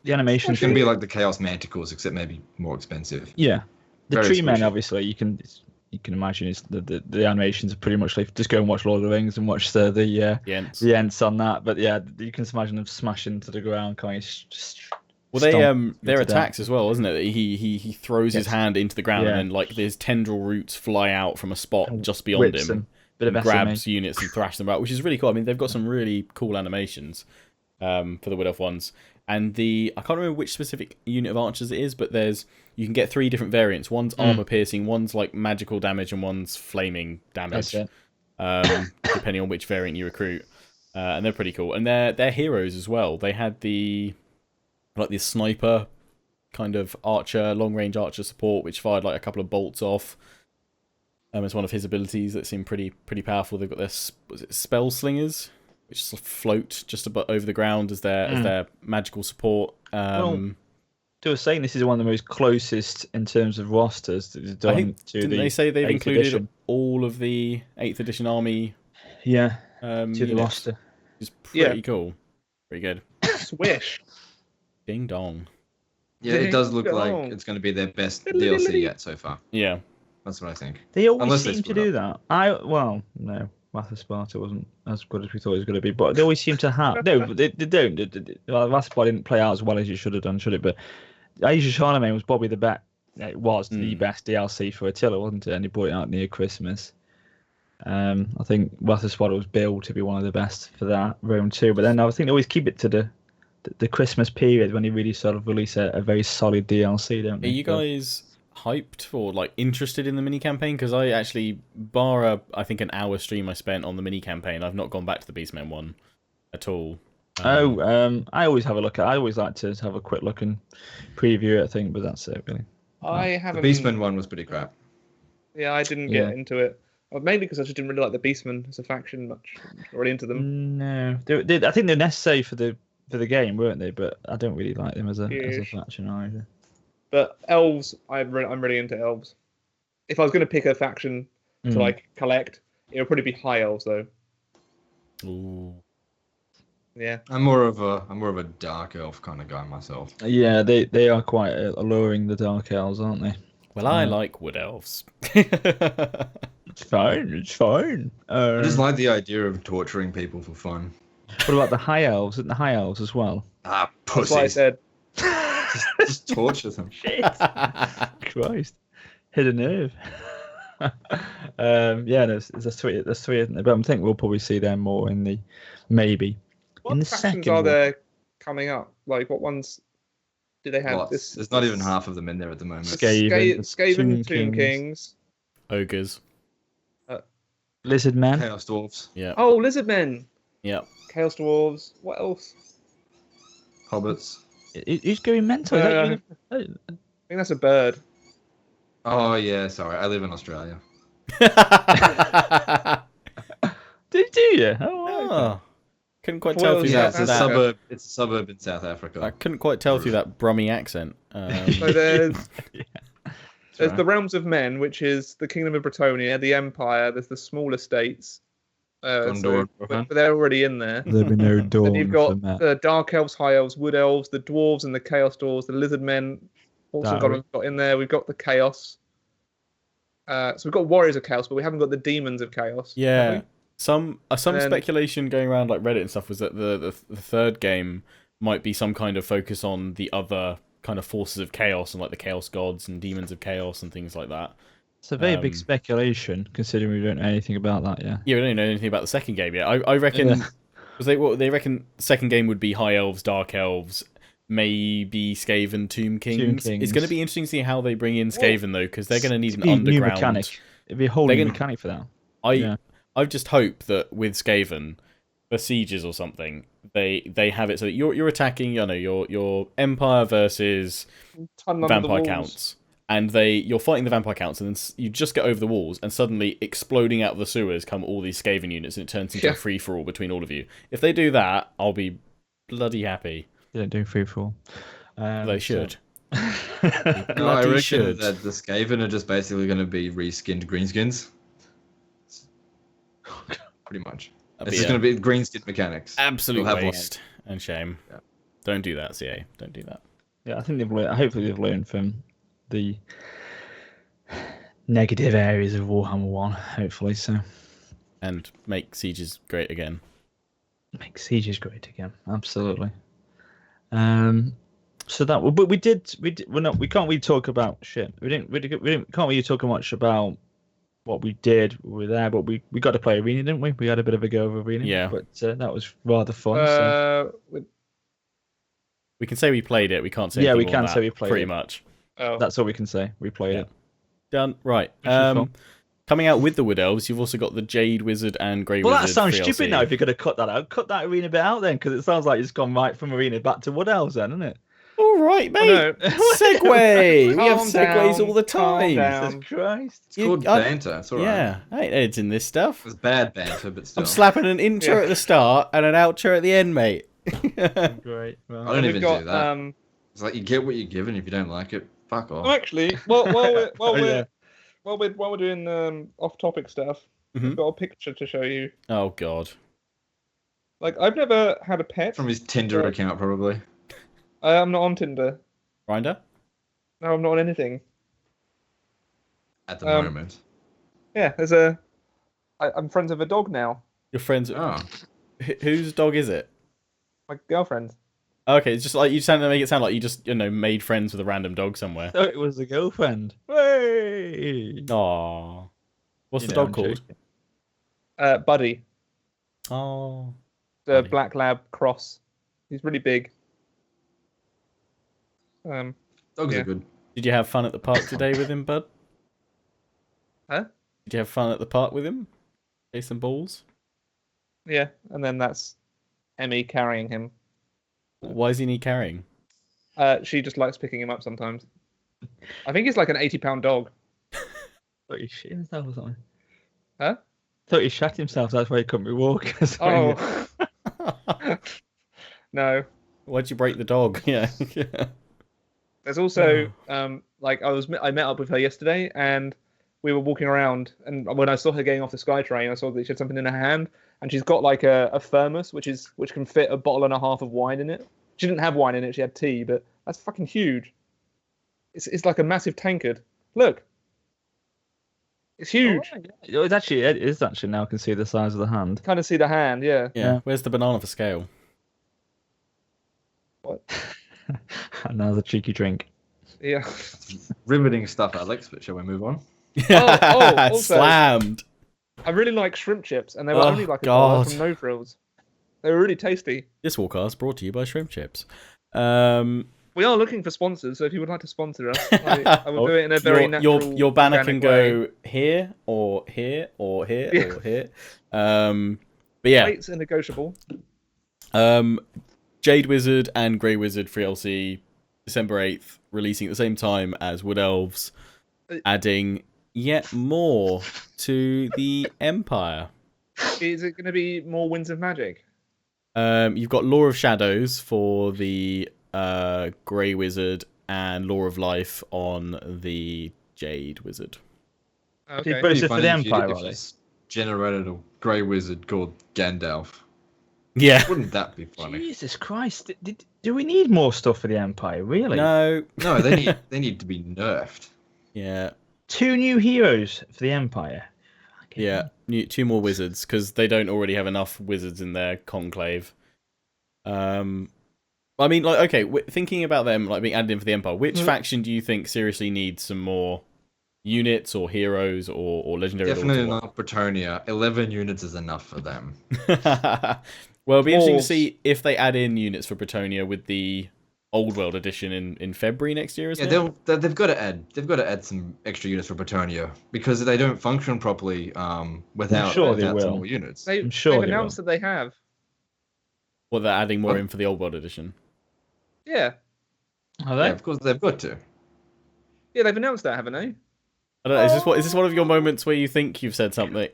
The animation's It's going to be like the chaos manticores, except maybe more expensive. Yeah, the Very tree men squishy. obviously you can imagine is the animations are pretty much like just go and watch Lord of the Rings and watch the Ents. ends on that. But yeah, you can imagine them smashing to the ground, kind of just. Well, they stomp their into death. attacks as well, isn't it? He throws his Yes. hand into the ground Yeah. and then like his tendril roots fly out from a spot And just beyond whips him. them. Bit of And SMA. grabs units and thrashes them out, which is really cool. I mean, they've got some really cool animations for the Wood Elf ones. And I can't remember which specific unit of archers it is, but you can get 3 different variants. One's armor piercing, one's like magical damage, and one's flaming damage. That's it. Depending on which variant you recruit. And they're pretty cool. And they're heroes as well. They had the sniper kind of archer, long range archer support, which fired like a couple of bolts off. It's one of his abilities that seemed pretty powerful. They've got their spell slingers, which sort of float just about over the ground as their magical support. Well, they were saying this is one of the most closest in terms of rosters that they've done I think to didn't the they say they've 8th included edition. all of the 8th edition army to the units, roster. which is pretty cool. Pretty good. Swish. Ding dong. Yeah, it does look Ding like dong. it's going to be their best DLC yet so far. Yeah. That's what I think. They always Unless they seem to split do that. No, Wrath of Sparta wasn't as good as we thought it was going to be, but they always seem to have. No, but they don't. Well, Wrath of Sparta didn't play out as well as it should have done, should it? But Asia Charlemagne was probably the best. It was the best DLC for Attila, wasn't it? And he brought it out near Christmas. I think Wrath of Sparta was billed to be one of the best for that Rome too. But then I think they always keep it to the Christmas period when they really sort of release a very solid DLC, don't Are they? you guys hyped or like interested in the mini campaign? Because I actually, bar I think an hour stream I spent on the mini campaign, I've not gone back to the Beastmen one at all. I always have a look at. I always like to have a quick look and preview it. I think, but that's it really. I The haven't. Beastman one was pretty crap. Yeah, I didn't get into it. Mainly because I just didn't really like the Beastmen as a faction much. Not really into them. No, I think they're necessary for the game, weren't they? But I don't really like them as a faction either. But Elves, I'm really into Elves. If I was going to pick a faction to like collect, it would probably be High Elves though. Ooh. Yeah. I'm more of a dark elf kind of guy myself. Yeah, they are quite alluring, the Dark Elves, aren't they? Well, I like Wood Elves. It's fine. I just like the idea of torturing people for fun. What about the High Elves? And the High Elves as well? Ah, That's why I pussies. said. just torture them. Shit. Christ. Hit a nerve. Yeah, there's three, isn't there? But I think we'll probably see them more in the What in the factions second are one. there coming up? Like, what ones do they have? Lots. There's not even half of them in there at the moment. Skaven, Tomb Kings. Ogres. Lizard Men. Chaos Dwarves. Yeah. Oh, Lizardmen. Yeah. Chaos Dwarves. What else? Hobbits. Who's going mental? I think that's a bird. Oh yeah, sorry. I live in Australia. Do you? Oh, okay. Oh. Couldn't quite tell Well, through Yeah, that. it's a suburb. It's a suburb in South Africa. I couldn't quite tell through that Brummy accent. So there's right. the Realms of Men, which is the Kingdom of Bretonnia, the Empire. There's the smaller states. Gondor. But they're already in there. There'll be no dawn. Then you've got for Matt. the Dark Elves, High Elves, Wood Elves, the Dwarves and the Chaos Dwarves, the Lizard Men. Also got in there. We've got the Chaos. So we've got Warriors of Chaos, but we haven't got the Demons of Chaos. Yeah. Some then- speculation going around like Reddit and stuff was that the third game might be some kind of focus on the other kind of forces of chaos and like the Chaos Gods and Demons of Chaos and things like that. It's a very big speculation, considering we don't know anything about that yet. Yeah, we don't know anything about the second game yet. I reckon because they reckon second game would be High Elves, Dark Elves, maybe Skaven, Tomb Kings. It's going to be interesting to see how they bring in Skaven though, because they're going to need an underground new mechanic. It'd be a whole new mechanic for that. I just hope that with Skaven, for sieges or something, they have it so that you're attacking, your Empire versus Vampire Counts, and you're fighting the Vampire Counts, and then you just get over the walls, and suddenly exploding out of the sewers come all these Skaven units, and it turns into a free for all between all of you. If they do that, I'll be bloody happy. They don't do free for all. They should. No, I reckon that the Skaven are just basically going to be reskinned greenskins. Pretty much. It's just going to be greenskin mechanics. Absolute waste and shame. Yeah. Don't do that, CA. Don't do that. Yeah, I think they've learned. Hopefully, they've learned from the negative areas of Warhammer 1. Hopefully, so. And make sieges great again. Make sieges great again. Absolutely. So that, but we can't really talk about shit. We can't really talk much about what we did. We were there, but we got to play Arena, didn't we? We had a bit of a go of Arena. Yeah. But that was rather fun. We can say we played it. We can't say. Yeah, we can say we played pretty it. much. Oh. That's all we can say. We played it. Done. Right. Which was fun. Coming out with the Wood Elves, you've also got the Jade Wizard and Grey Wizard. Well, that sounds 3LC. stupid now if you're going to cut that out. Cut that Arena bit out then, because it sounds like it's gone right from Arena back to Wood Elves then, isn't it? All right, mate. no. Segue. We have Calm segues down, all the calm time. down. Jesus Christ. It's called banter. It's alright. Yeah, I ain't editing this stuff. It's bad banter, but still. I'm slapping an intro at the start and an outro at the end, mate. Great. Well, I don't We've even got, do that. It's like you get what you're given. If you don't like it, fuck off. Oh, actually, while we're doing off-topic stuff, I've got a picture to show you. Oh God. Like, I've never had a pet. From his Tinder account, probably. I'm not on Tinder. Grinder? No, I'm not on anything. At the moment. Yeah, I'm friends with a dog now. Your friends? Oh. Whose dog is it? My girlfriend. Okay, it's just like you sound to make it sound like you just made friends with a random dog somewhere. So it was a girlfriend. Hey! Aww. What's the know, dog I'm called? Buddy. Oh. The Buddy. black lab cross. He's really big. Dogs Yeah. are good. Did you have fun at the park today with him, bud? Huh? Did you have fun at the park with him? Chase some balls? Yeah, and then that's Emmy carrying him. Why is he need carrying? She just likes picking him up sometimes. I think he's like an 80-pound dog. thought he shit himself or something. Huh? Thought he shat himself. That's why he couldn't be walking. Oh. No. Why'd you break the dog? Yeah. There's also like I met up with her yesterday and we were walking around, and when I saw her getting off the SkyTrain, I saw that she had something in her hand, and she's got like a thermos which can fit a bottle and a half of wine in it. She didn't have wine in it; she had tea, but that's fucking huge. It's like a massive tankard. Look, it's huge. Oh, yeah. It is actually now. I can see the size of the hand. Kind of see the hand, yeah. Yeah. Where's the banana for scale? What? Another cheeky drink. Yeah. Riveting stuff, Alex. But shall we move on? Also, Slammed. I really like shrimp chips, and they were Oh, only like $1 God. from No Frills. They were really tasty. This Warcast brought to you by Shrimp Chips. We are looking for sponsors, so if you would like to sponsor us, I will do it in a very natural. Your banner can organic go way. here or here or here Yeah. or here. But yeah, Rates are negotiable. Jade Wizard and Grey Wizard for FLC, December 8th, releasing at the same time as Wood Elves, adding yet more to the Empire. Is it going to be more Winds of Magic? You've got Law of Shadows for the Grey Wizard and Law of Life on the Jade Wizard. Okay. But it's It'd be for funny the if you- Empire, if are you they? just generated a grey wizard called Gandalf. Yeah. Wouldn't that be funny? Jesus Christ! Do we need more stuff for the Empire? Really? No. No, they need to be nerfed. Yeah. 2 new heroes for the Empire. Fucking Yeah. Two more wizards because they don't already have enough wizards in their conclave. I mean, like, okay, thinking about them like being added in for the Empire, which faction do you think seriously needs some more units or heroes or legendary? Definitely Lords not Bretonnia. 11 units is enough for them. Well, it'll be interesting to Dwarves. see if they add in units for Bretonnia with the Old World edition in February next year. Isn't Yeah, it? they've got to add some extra units for Bretonnia because they don't function properly without sure they some will. more units. I'm sure they've they announced that they have. Well, they're adding more What? in for the Old World edition. Yeah. Are Yeah, they? of course they've got to. Yeah, they've announced that, haven't they? I don't know. Is this one of your moments where you think you've said something?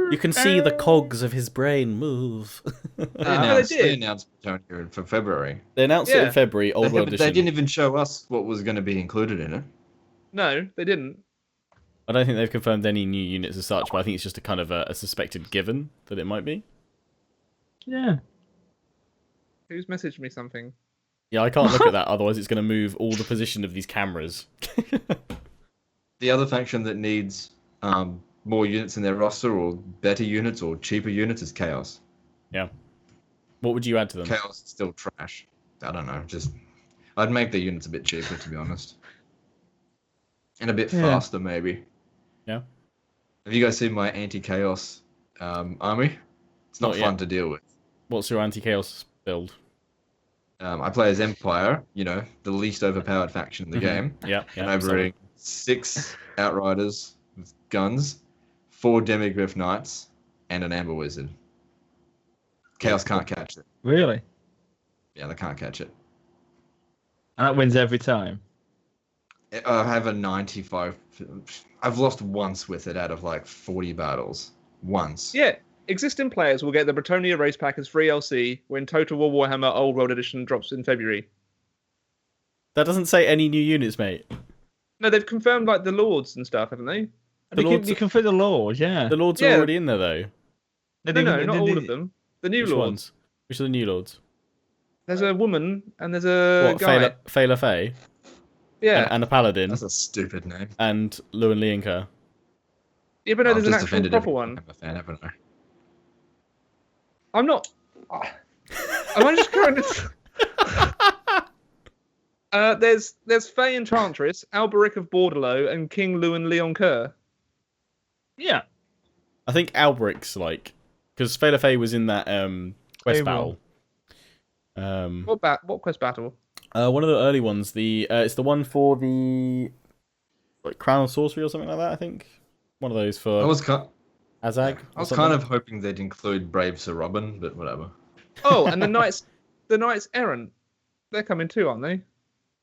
You can see the cogs of his brain move. They announced Bretonnia for February. They announced it Yeah. in February, Old World They edition. didn't even show us what was going to be included in it. No, they didn't. I don't think they've confirmed any new units as such, but I think it's just a kind of a suspected given that it might be. Yeah. Who's messaged me something? Yeah, I can't look at that, otherwise it's going to move all the position of these cameras. The other faction that needs more units in their roster or better units or cheaper units is Chaos. Yeah. What would you add to them? Chaos is still trash. I don't know. I'd make the units a bit cheaper, to be honest. And a bit faster, maybe. Yeah. Have you guys seen my anti-chaos army? It's not Not fun yet. to deal with. What's your anti-chaos build? I play as Empire, the least overpowered faction in the game. Yeah. And I bring 6 Outriders with guns, 4 Demigryph Knights, and an Amber Wizard. Chaos can't catch it. Really? Yeah, they can't catch it. And that wins every time. I have a 95. I've lost once with it out of like 40 battles. Once. Yeah, existing players will get the Bretonnia race pack as free LC when Total War Warhammer Old World Edition drops in February. That doesn't say any new units, mate. No, they've confirmed like the Lords and stuff, haven't they? You can fit the Lords, yeah. The Lords are Yeah. already in there, though. No, not all of them. The new Which Lords. ones? Which are the new Lords? There's a woman and there's a What, guy. Fela Faye? Yeah. And a Paladin? That's a stupid name. And Lewin Lienka? Yeah, but no, I've there's an just actual offended proper every one. Warhammer fan, haven't I? I'm not. Am I just going to? There's Faye Enchantress, Alberic of Bordelot, and King Lewin Leon Kerr. Yeah. I think Alberic's like... Because Fela Faye was in that quest They battle. What quest battle? One of the early ones. It's the one for the... like Crown of Sorcery or something like that, I think. One of those for I was kind Azag. of hoping they'd include Brave Sir Robin, but whatever. Oh, and the Knights Errant. They're coming too, aren't they?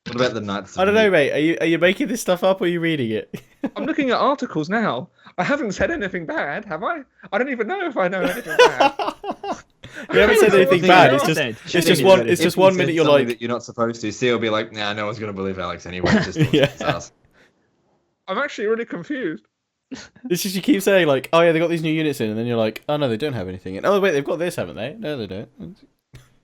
What about the Knights? I don't know, mate. Are you making this stuff up or are you reading it? I'm looking at articles now. I haven't said anything bad, have I? I don't even know if I know anything bad. You haven't said anything bad. It's just one minute you're like that you're not supposed to. See, will be like, nah, no one's gonna believe Alex anyway. Just yeah. I'm actually really confused. It's just you keep saying like, oh yeah, they got these new units in, and then you're like, oh no, they don't have anything in. Oh wait, they've got this, haven't they? No, they don't.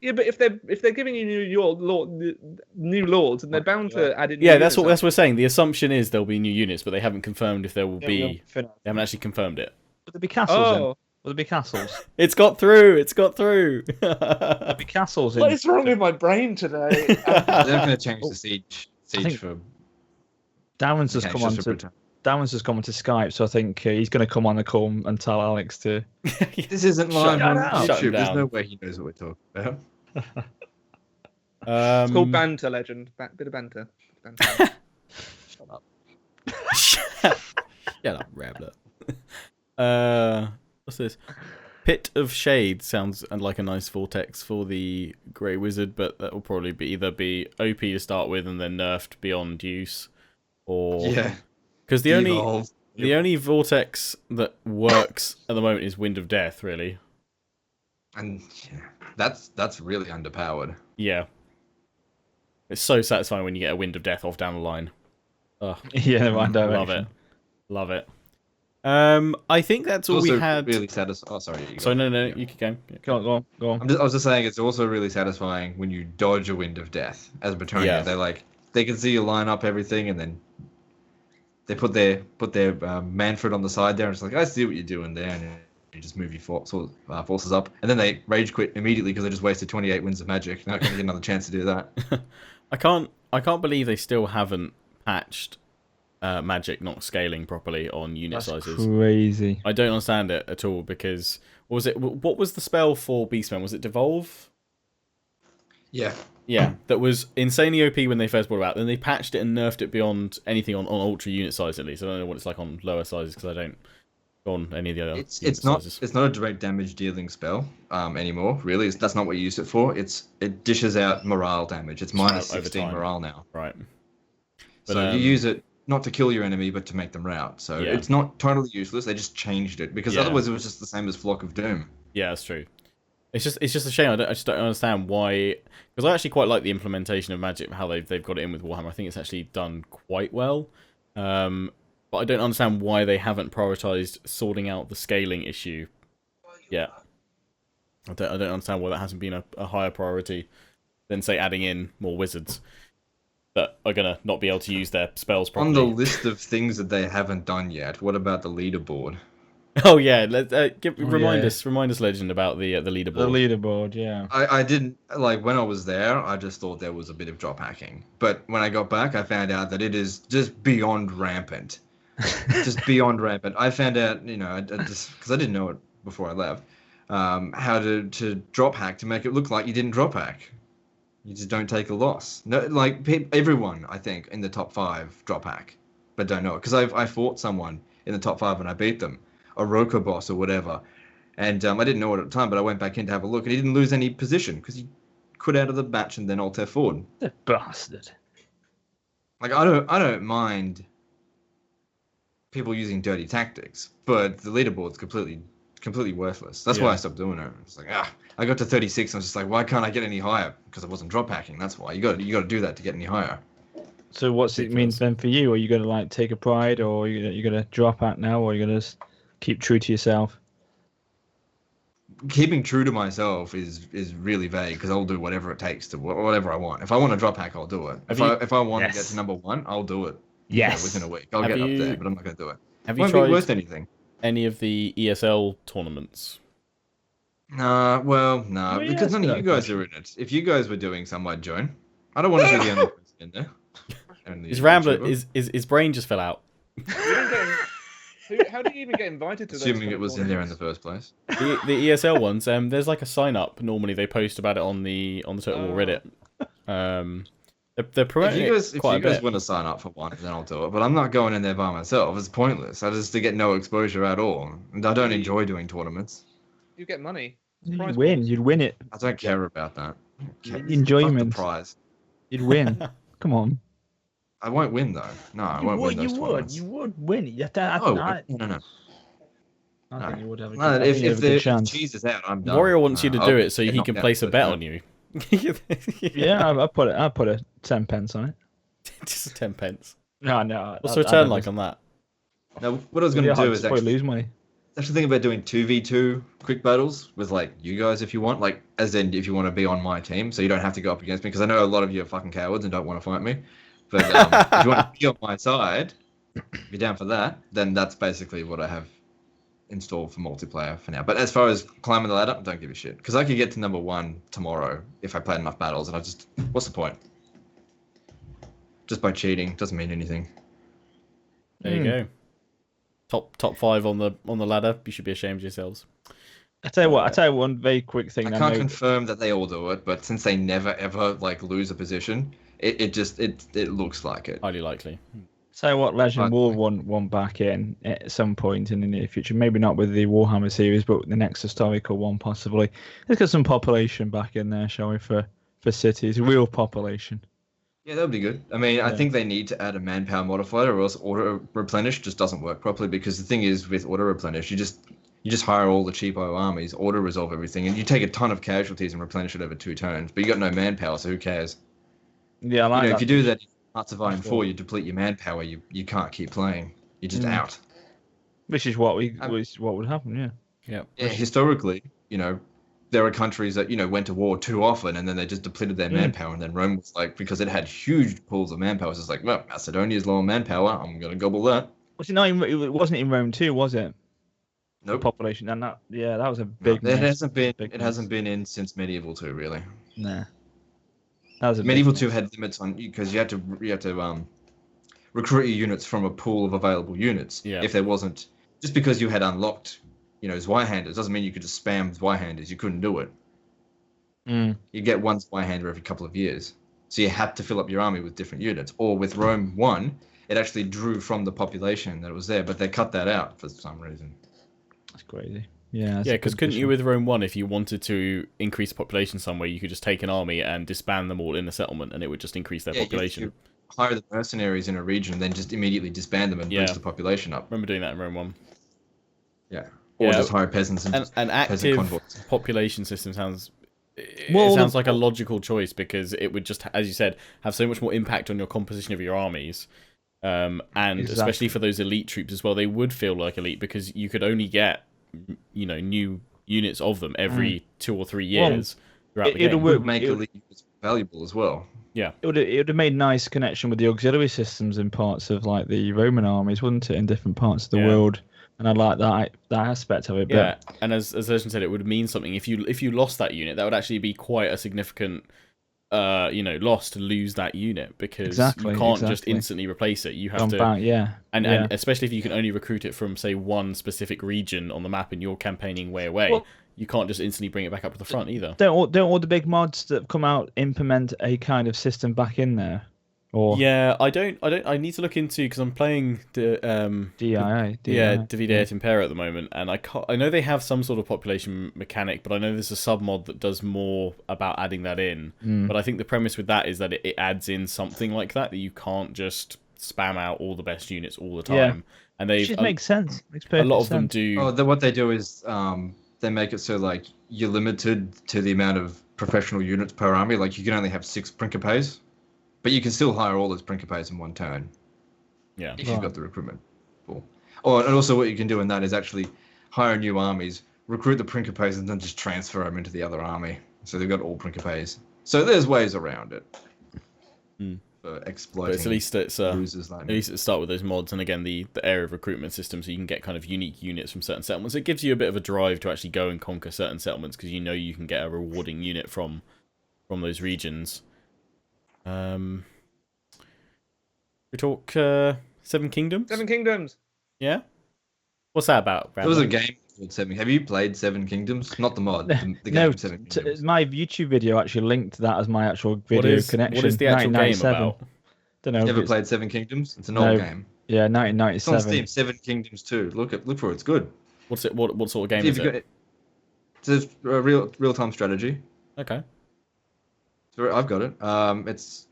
Yeah, but if they're giving you new lords, and they're bound to add in. Yeah, that's what we're saying. The assumption is there'll be new units, but they haven't confirmed if there will be. They haven't actually confirmed it. Will there be castles? In? Will there be castles? It's got through. It's got through. There'll be castles. What is wrong with my brain today? They're going to change the siege for. Darren's just come on to. Darren's just come onto Skype, so I think he's going to come on the call and tell Alex to. This isn't live on YouTube. There's down. no way he knows what we're talking about. It's called banter, Legend. Bit of banter. Shut up. Shut up, Rambler. What's this? Pit of Shade sounds like a nice vortex for the Grey Wizard, but that will probably either be OP to start with and then nerfed beyond use, or yeah. Because the only vortex that works at the moment is Wind of Death, really. And yeah, that's really underpowered. Yeah. It's so satisfying when you get a Wind of Death off down the line. Ugh. Yeah, right direction. Love it. I think that's all we had. Really satisfying. Oh, sorry. So no, you can go. Go on. I was just saying, it's also really satisfying when you dodge a Wind of Death as Bretonnia. Yeah. They can see you line up everything, and then they put their Manfred on the side there, and it's like, I see what you're doing there, and you just move your forces up, and then they rage quit immediately because they just wasted 28 winds of magic. Not going to get another chance to do that. I can't believe they still haven't patched magic not scaling properly on unit sizes. Crazy. I don't understand it at all because what was the spell for Beastmen? Was it Devolve? Yeah. Yeah, that was insanely OP when they first brought it out. Then they patched it and nerfed it beyond anything on ultra unit size at least. I don't know what it's like on lower sizes because I don't go on any of the other. It's not a direct damage dealing spell anymore. Really, that's not what you use it for. It dishes out morale damage. It's minus 16 morale now. Right. But, so you use it not to kill your enemy, but to make them rout. So it's not totally useless. They just changed it because otherwise it was just the same as Flock of Doom. Yeah, that's true. It's just a shame. I just don't understand why. Because I actually quite like the implementation of magic, how they've got it in with Warhammer. I think it's actually done quite well. But I don't understand why they haven't prioritized sorting out the scaling issue yet. I don't understand why that hasn't been a higher priority than, say, adding in more wizards that are gonna not be able to use their spells properly. On the list of things that they haven't done yet, what about the leaderboard? Oh yeah, remind us, Legend, about the leaderboard. The leaderboard, yeah. I didn't when I was there. I just thought there was a bit of drop hacking, but when I got back, I found out that it is just beyond rampant, just beyond rampant. I found out, just because I didn't know it before I left, how to drop hack to make it look like you didn't drop hack. You just don't take a loss. No, everyone I think in the top 5 drop hack, but don't know it because I fought someone in the top 5 and I beat them. A Roka boss or whatever, and I didn't know it at the time, but I went back in to have a look, and he didn't lose any position because he quit out of the match and then alt F4'd. The bastard. I don't mind people using dirty tactics, but the leaderboard's completely worthless. That's why I stopped doing it. It's like I got to 36, and I was just like, why can't I get any higher? Because I wasn't drop hacking. That's why you got to do that to get any higher. So what's it mean then for you? Are you going to take a pride, or are you going to drop out now, or are you going to keep true to yourself? Keeping true to myself is really vague because I'll do whatever it takes to whatever I want. If I want to drop hack, I'll do it. If I want to get to number 1, I'll do it. Yes. Within a week, I'll get up there, but I'm not going to do it. Have you Won't tried be worth anything? Any of the ESL tournaments? No, because none of you guys are in it. If you guys were doing some, I'd join. I don't want to be the only person in there. His Rambler, his brain just fell out. How do you even get invited to those? Assuming it was in there in the first place. The ESL ones, there's like a sign up. Normally they post about it on the Total War Reddit. They're promoting if you guys want to sign up for one, then I'll do it. But I'm not going in there by myself. It's pointless. I just to get no exposure at all. And I don't enjoy doing tournaments. You get money. You'd win. You'd win it. I don't care about that. Enjoyment. Fuck the prize. You'd win. Come on. I won't win though. No, I won't win those tournaments. You would win. No. I think you would have a No, good, if chance. Cheese is out, I'm done. Warrior wants you to do it so get he can knocked place a out, bet but on you. Yeah, I put a 10 pence on it. Just 10 pence. No. What's the return like on that? Now, what I was going to do is probably actually lose money. think about doing 2v2 quick battles with like you guys if you want, like as in if you want to be on my team, so you don't have to go up against me because I know a lot of you are fucking cowards and don't want to fight me. But if you want to be on my side, if you're down for that, then that's basically what I have installed for multiplayer for now. But as far as climbing the ladder, I don't give a shit because I could get to number 1 tomorrow if I played enough battles, and what's the point? Just by cheating doesn't mean anything. There you go. Top 5 on the ladder. You should be ashamed of yourselves. I tell you one very quick thing. I can't confirm that they all do it, but since they never ever like lose a position, it looks like it. Highly likely. Tell you what, Legend will want one back in at some point in the near future. Maybe not with the Warhammer series, but the next historical one possibly. Let's get some population back in there, shall we, for cities, real population. Yeah, that would be good. I mean, I think they need to add a manpower modifier, or else auto replenish just doesn't work properly. Because the thing is, with auto replenish, you just hire all the cheapo armies, auto resolve everything, and you take a ton of casualties and replenish it over 2 turns. But you got no manpower, so who cares? Yeah, I like that. If you do that in Hearts of Iron 4, you deplete your manpower, you can't keep playing. You're just out. Which is what would happen. Yeah. Historically, there are countries that went to war too often, and then they just depleted their manpower, and then Rome was like, because it had huge pools of manpower, it's like, well, Macedonia's low on manpower, I'm gonna gobble that. It wasn't in Rome too, was it? No Nope. Population, and that was a big. No, it hasn't been in since Medieval 2, really. Nah. That was Medieval 2 had limits on because you had to recruit your units from a pool of available units. Yeah. If there wasn't, just because you had unlocked Zweihanders doesn't mean you could just spam Zweihanders. You couldn't do it. You get one Zweihander every couple of years. So you had to fill up your army with different units. Or with Rome 1, it actually drew from the population that was there, but they cut that out for some reason. That's crazy. Yeah, because couldn't you with Rome 1, if you wanted to increase the population somewhere, you could just take an army and disband them all in a settlement, and it would just increase their population. You hire the mercenaries in a region, and then just immediately disband them and boost the population up. Remember doing that in Rome 1. Yeah. Or just hire peasants and an active convoys. population system sounds like a logical choice because it would just, as you said, have so much more impact on your composition of your armies. And especially for those elite troops as well, they would feel like elite because you could only get new units of them every 2 or 3 years throughout the game. It would make elite units valuable as well. Yeah, it would have made nice connection with the auxiliary systems in parts of like the Roman armies, wouldn't it? In different parts of the world, and I like that aspect of it. Yeah, and as Legend said, it would mean something if you lost that unit. That would actually be quite a significant loss to lose that unit because you can't just instantly replace it. You have to and especially if you can only recruit it from say one specific region on the map and you're campaigning way away, you can't just instantly bring it back up to the front either. Don't all the big mods that have come out implement a kind of system back in there? Or I need to look into because I'm playing the Divide et Impera at the moment, and I know they have some sort of population mechanic, but I know there's a sub mod that does more about adding that in. But I think the premise with that is that it adds in something like that you can't just spam out all the best units all the time. And they just makes sense. Makes a lot of them do. What they do is they make it so like you're limited to the amount of professional units per army. Like you can only have 6 Principes. But you can still hire all those Principes in one turn. Yeah. If you've got the recruitment pool. And also what you can do in that is actually hire new armies, recruit the Principes, and then just transfer them into the other army. So they've got all Principes. So there's ways around it. For exploiting but at least losers like at least it start with those mods, and again the area of recruitment system, so you can get kind of unique units from certain settlements. It gives you a bit of a drive to actually go and conquer certain settlements because you know you can get a rewarding unit from those regions. We talk 7 Kingdoms? 7 Kingdoms. Yeah? What's that about, Rambler? There was a game called 7. Have you played 7 Kingdoms? Not the mod, the game 7 Kingdoms. My YouTube video actually linked that as my actual video connection. What is the actual game about? Don't know. You ever played 7 Kingdoms? It's an old game. Yeah, 1997. It's on Steam, 7 Kingdoms 2. Look for it, it's good. What's it? What sort of game is it? It's a real-time strategy. Okay. So I've got it. It's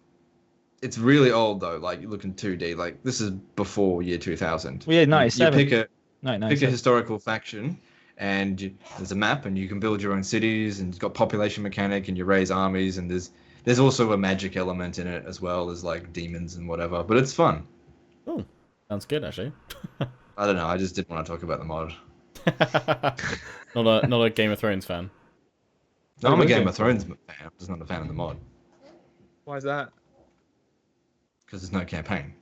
It's really old though. Like you look in 2D. Like this is before year 2000. Well, yeah, You 97. pick a 97. historical faction, and there's a map, and you can build your own cities, and it's got population mechanic, and you raise armies, and there's also a magic element in it as well as like demons and whatever. But it's fun. Oh, sounds good actually. I don't know. I just didn't want to talk about the mod. not a Game of Thrones fan. No, I'm a Game of Thrones fan. I'm just not a fan of the mod Why is that? because there's no campaign.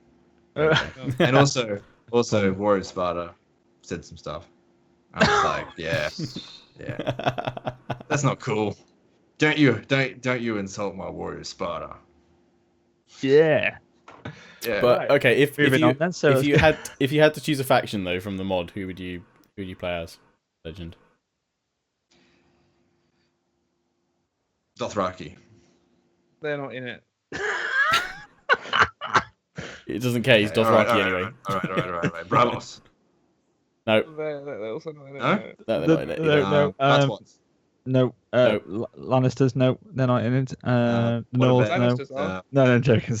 Oh. And also Warrior Sparta said some stuff. I was like, yeah, that's not cool. Don't you insult my Warrior Sparta? Yeah. Yeah. But okay, if Moving you on then, so if you had to choose a faction though from the mod, who would you play as? Legend. Dothraki. They're not in it. It doesn't care. He's Okay, Dothraki anyway. All right. Bravos. No, They're also not in it. No? they're not in it. No, no, That's no. No. Lannisters, no, they're not in it. what North, about- no. Lannisters are. No, no, joking.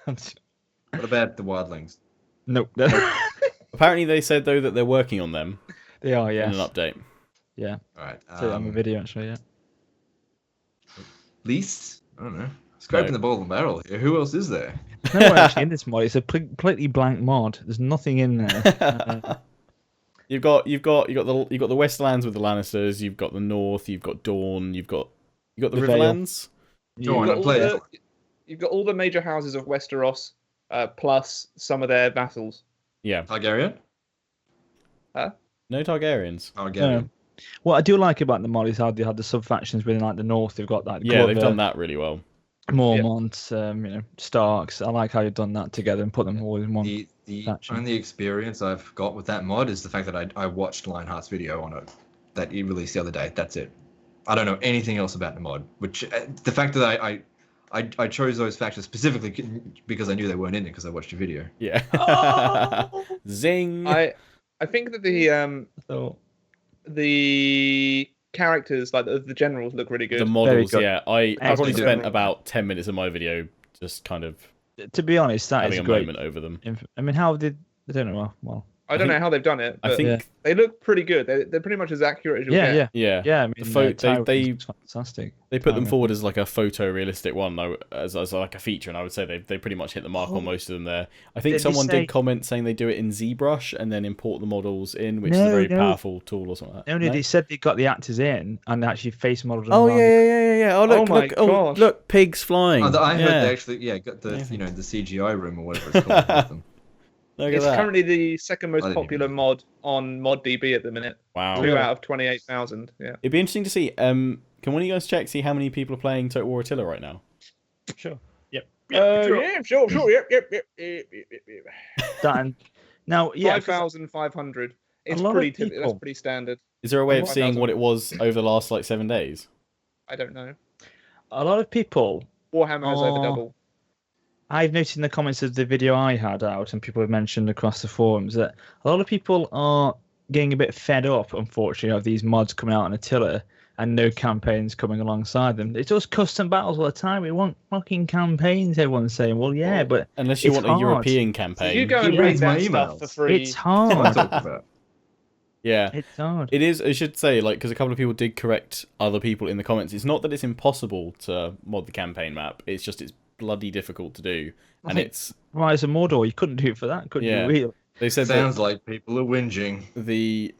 What about the wildlings? Nope. Apparently, they said though that they're working on them They are, in yes. an update. Yeah. All right. So on the video, actually, yeah. Least? I don't know. Scraping No. the bottom of the barrel here. Who else is there? No one actually in this mod. It's a completely blank mod. There's nothing in there. You've got the Westlands with the Lannisters. You've got the North. You've got Dawn. You've got the The Vale. Riverlands. Go on, You've got, all play the, it. you've got all the major houses of Westeros, plus some of their vassals. Yeah. Targaryen? No Targaryens. Targaryen. What I do like about the mod is how they had the sub factions within like the North. They've got like Yeah, they've Glover, done that really well. Mormont, Starks. I like how you've done that together and put them all in one. The faction. only experience I've got with that mod is the fact that I watched Lionheart's video on it that he released the other day. That's it. I don't know anything else about the mod. Which the fact that I chose those factions specifically because I knew they weren't in it because I watched your video. Yeah. Zing. I think that So, the characters, like the generals, look really good. The models, good. yeah. I probably Excellent. spent about 10 minutes of my video just kind of to be honest, that having is a great. moment over them. I mean, how did I don't know? Well, I don't know how they've done it, I but think Yeah. they look pretty good. They're pretty much as accurate as you'll yeah, get. yeah, Yeah. I mean, they fantastic. They put them Tyrant. forward as like a photorealistic one, as like a feature, and I would say they pretty much hit the mark on most of them there. I think Did they someone say- did comment saying they do it in ZBrush and then import the models in, which is No, a very no. powerful tool or something like that. Only No? they said they got the actors in and actually face modeled them. Oh around. yeah. Oh look, Oh my look, oh gosh. look, pigs flying. I heard yeah. they actually got the Amazing. the CGI room or whatever it's called. with them. Look at It's that. currently the second most I didn't popular even- mod on ModDB at the minute. Wow. 2 out of 28,000. Yeah. It'd be interesting to see. Can one of you guys check see how many people are playing Total War Attila right now? Sure. Yeah, sure. Yep. That and now, yeah, 'cause 5,500. It's lot of pretty. people- That's pretty standard. Is there a way of What? seeing what it was over the last like 7 days? I don't know. a lot of people. Warhammer has over Oh. double. I've noticed in the comments of the video I had out, and people have mentioned across the forums that a lot of people are getting a bit fed up, unfortunately, of these mods coming out on Attila and no campaigns coming alongside them. It's just custom battles all the time. We want fucking campaigns. Everyone's saying, well, yeah, but Unless you It's want a hard. European So campaign. you go and He read reads my that stuff emails. for free. it's That's what I'm hard. talking about. Yeah. It's hard. It is. I should say, like, because a couple of people did correct other people in the comments. It's not that it's impossible to mod the campaign map. It's just it's bloody difficult to do, and Right. it's. Rise of Mordor, you couldn't do it for that, could Yeah. you? Really? They said Sounds like people are whinging. that the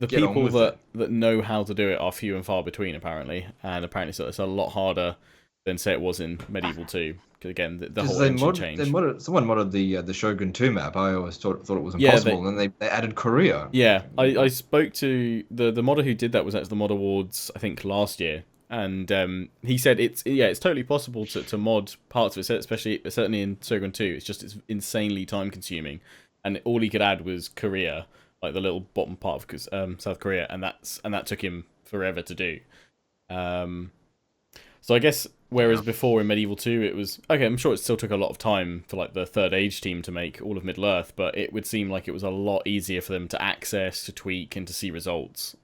Get on people with that know how to do it are few and far between, apparently, and apparently so it's a lot harder than say it was in Medieval 2. Because again, the whole engine change. Someone modded the Shogun 2 map. I always thought it was Yeah, impossible, and then they added Korea. Yeah, I spoke to the modder who did that was at the Mod Awards I think last year, and he said it's totally possible to mod parts of it, especially certainly in Shogun 2. It's just it's insanely time consuming, and all he could add was Korea, like the little bottom part of South Korea, and that took him forever to do. So I guess whereas before in Medieval 2 it was okay, I'm sure it still took a lot of time for like the Third Age team to make all of Middle Earth, but it would seem like it was a lot easier for them to access, to tweak, and to see results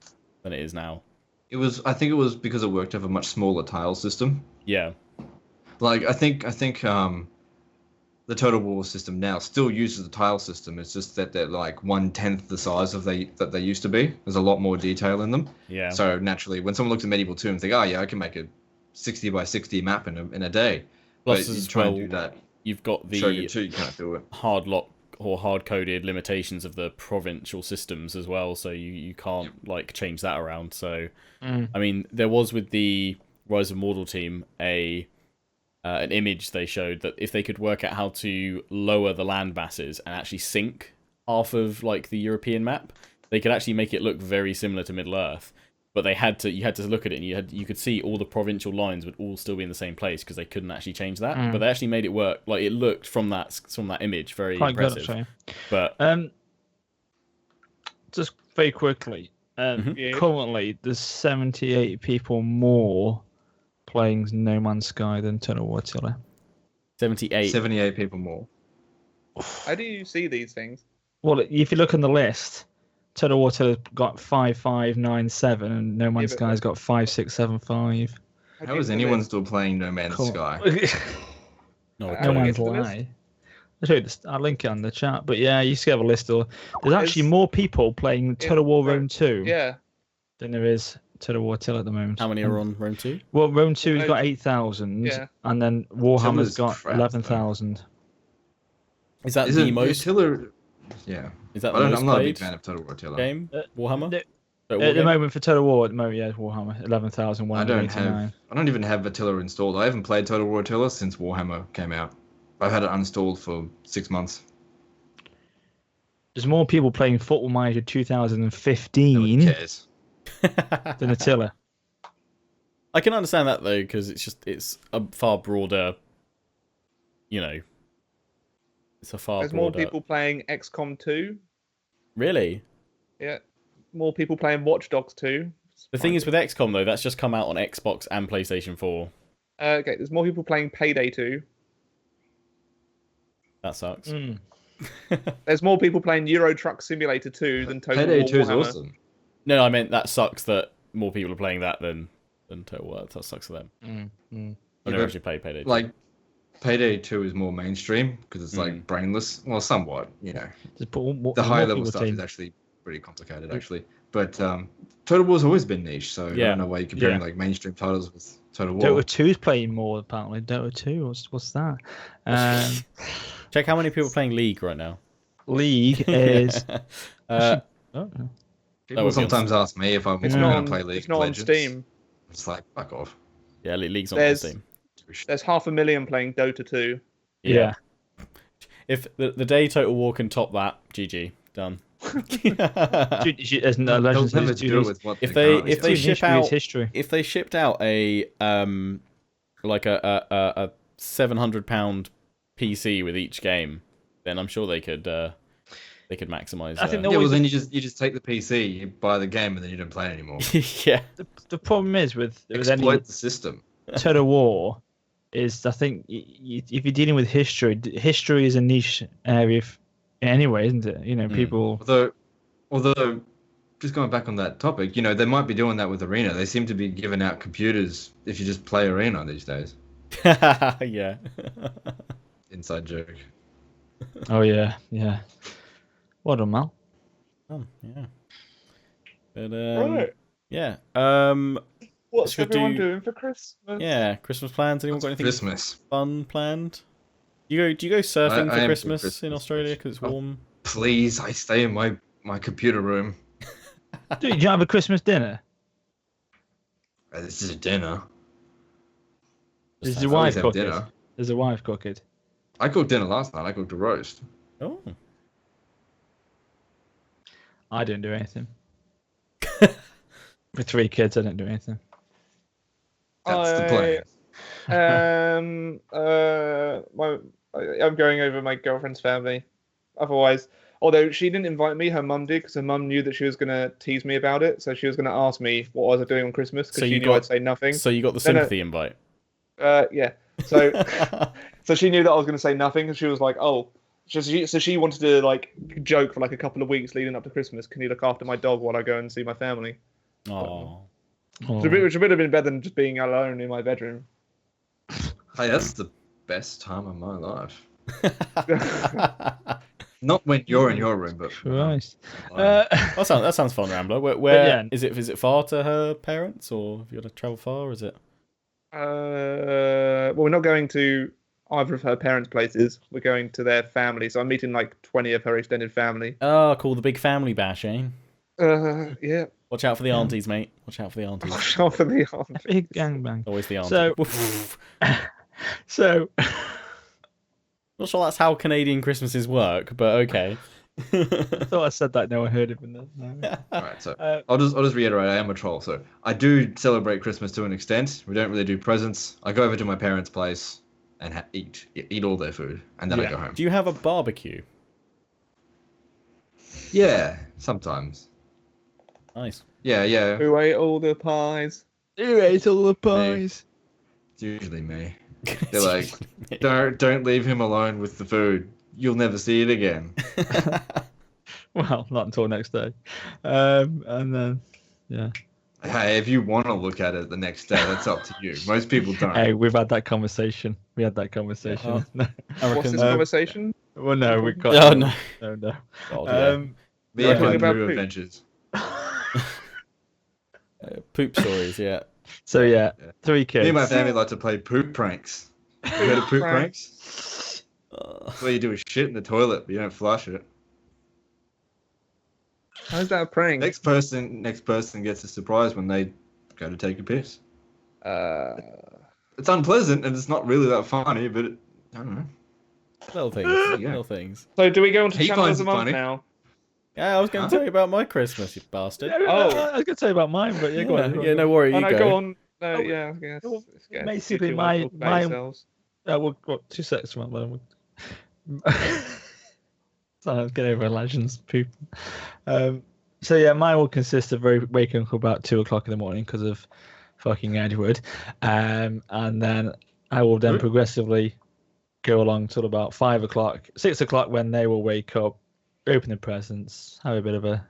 than it is now. I think it was because it worked over a much smaller tile system. Yeah, Like I think the Total War system now still uses the tile system. It's just that they're like 1/10 the size of that they used to be. There's a lot more detail in them. Yeah. So naturally, when someone looks at Medieval 2 and think, oh yeah, I can make a 60 by 60 map in a day. Plus, but you as try and well, do that. you've got the Shogun 2, you can't do it. hard lock or hard coded limitations of the provincial systems as well, so you can't like change that around. So I mean, there was with the Rise of Mordor team an image they showed that if they could work out how to lower the land masses and actually sink half of like the European map, they could actually make it look very similar to Middle Earth. But you had to look at it, and you could see all the provincial lines would all still be in the same place because they couldn't actually change that. But they actually made it work. Like it looked from that image very Quite impressive. good, but just very quickly, currently there's 78 people more playing No Man's Sky than Total War Tiller. 78 people more. How do you see these things? Well, if you look on the list, Total War Tiller got 5597 and No Man's Sky's got 5675. How is anyone still playing No Man's Sky? no Man's Lie. I'll link it on the chat. But yeah, you see have a list. There's actually more people playing Total War Rome 2 than there is Total War Till at the moment. How many are on Rome 2? Well, Rome 2's got 8,000, and then Warhammer's got 11,000. Is that the most? Tiller... Yeah. Is that I'm not a big played fan of Total War Tiller. game? Warhammer? At the moment for Total War, Warhammer 11,189. I don't even have Attila installed. I haven't played Total War Attila since Warhammer came out. I've had it uninstalled for 6 months. There's more people playing Football Manager 2015 than Attila. I can understand that though, because it's a far broader. It's a far. There's more people playing XCOM 2. Really? Yeah. More people playing Watch Dogs 2. The thing is with XCOM though, that's just come out on Xbox and PlayStation 4. Okay, there's more people playing Payday 2. That sucks. There's more people playing Euro Truck Simulator 2 than Total Payday War 2 is Warhammer. awesome. No, I meant that sucks that more people are playing that than Total War. That sucks for them. I never actually played Payday 2. Like, Payday 2 is more mainstream because it's like brainless. Well, somewhat, The higher level stuff is actually pretty complicated, actually. But Total War's always been niche, so I don't know why you're comparing like mainstream titles with Total War. Dota 2's playing more apparently. Dota 2, what's that? Check how many people are playing League right now. League is. People sometimes ask me if I'm going to play League. It's not on Steam. It's like, fuck off. Yeah, League's on Steam. There's 500,000 playing Dota 2. Yeah. If the day Total War can top that, GG, done. There's no Legends Nothing to do with what if they history. shipped out a like a £700 PC with each game, then I'm sure they could maximize. I think well, then you just take the PC, you buy the game, and then you don't play it anymore. Yeah. The problem is with exploit the system. Total War is, I think, if you're dealing with history is a niche area anyway, isn't it? People. Although, just going back on that topic, they might be doing that with Arena. They seem to be giving out computers if you just play Arena these days. Yeah. Inside joke. Oh yeah. Well done, Mal. Oh yeah. But Right. yeah. What's everyone doing for Christmas? Yeah, Christmas plans. Anyone got anything Christmas fun planned? Do you go surfing I for Christmas in Australia because it's warm? Please, I stay in my computer room. Dude, did you have a Christmas dinner? This is a dinner. Does your wife cook it? Does the wife cook it? I cooked dinner last night. I cooked a roast. Oh. I didn't do anything. With 3 kids, I didn't do anything. That's the plan. I'm going over my girlfriend's family. Otherwise, although she didn't invite me, her mum did, because her mum knew that she was going to tease me about it. So she was going to ask me what I was doing on Christmas, because she knew I'd say nothing. So you got the sympathy invite? Yeah. So, so she knew that I was going to say nothing, and she was like, "Oh." So she wanted to like joke for like a couple of weeks leading up to Christmas. Can you look after my dog while I go and see my family? Oh. Which would have been better than just being alone in my bedroom. Hey, that's the best time of my life. Not when you're in your room, but Christ. That sounds fun, Rambler. Where yeah. is it? Is it far to her parents, or have you got to travel far? Or is it? Well, we're not going to either of her parents' places. We're going to their family. So I'm meeting like 20 of her extended family. Oh, cool. The big family bash, eh? Yeah. Watch out for the aunties, mate. Watch out for the aunties. Watch out for the aunties. Big gangbang. Always the aunties. So, not sure that's how Canadian Christmases work, but okay. I thought I said that. No one heard it from that. No. Alright, so I'll just reiterate, I am a troll. So I do celebrate Christmas to an extent. We don't really do presents. I go over to my parents' place and eat all their food, and then I go home. Do you have a barbecue? Yeah, sometimes. Nice. Yeah. Who ate all the pies? Who ate all the pies? It's usually me. They're like, don't leave him alone with the food. You'll never see it again. Well, not until next day. And then, yeah. Hey, if you want to look at it the next day, that's up to you. Most people don't. Hey, we've had that conversation. We had that conversation. What's this conversation? Well, no, we got. Oh, no. No. Oh, yeah. Me and my about Drew poop. adventures. Poop stories, yeah. So yeah, 3 kids. Me and my family like to play poop pranks. You heard of poop pranks? That's where you do a shit in the toilet, but you don't flush it. How's that a prank? Next person gets a surprise when they go to take a piss. It's unpleasant and it's not really that funny, but I don't know. Little things. Little things. So do we go on to He channel of finds the it month funny. now? Yeah, I was going to tell you about my Christmas, you bastard. I was going to say about mine, but yeah, go on. Yeah, no worry, you no, go. go on. No, yeah. I guess. well, It's getting- basically you two wanna talk about my- yourselves. Well, 2 seconds, man. So get over Legends poop. So yeah, mine will consist of waking up about 2 o'clock in the morning because of fucking Edward, and then I will then progressively go along till about 5 o'clock, 6 o'clock when they will wake up, open the presents, have a bit of a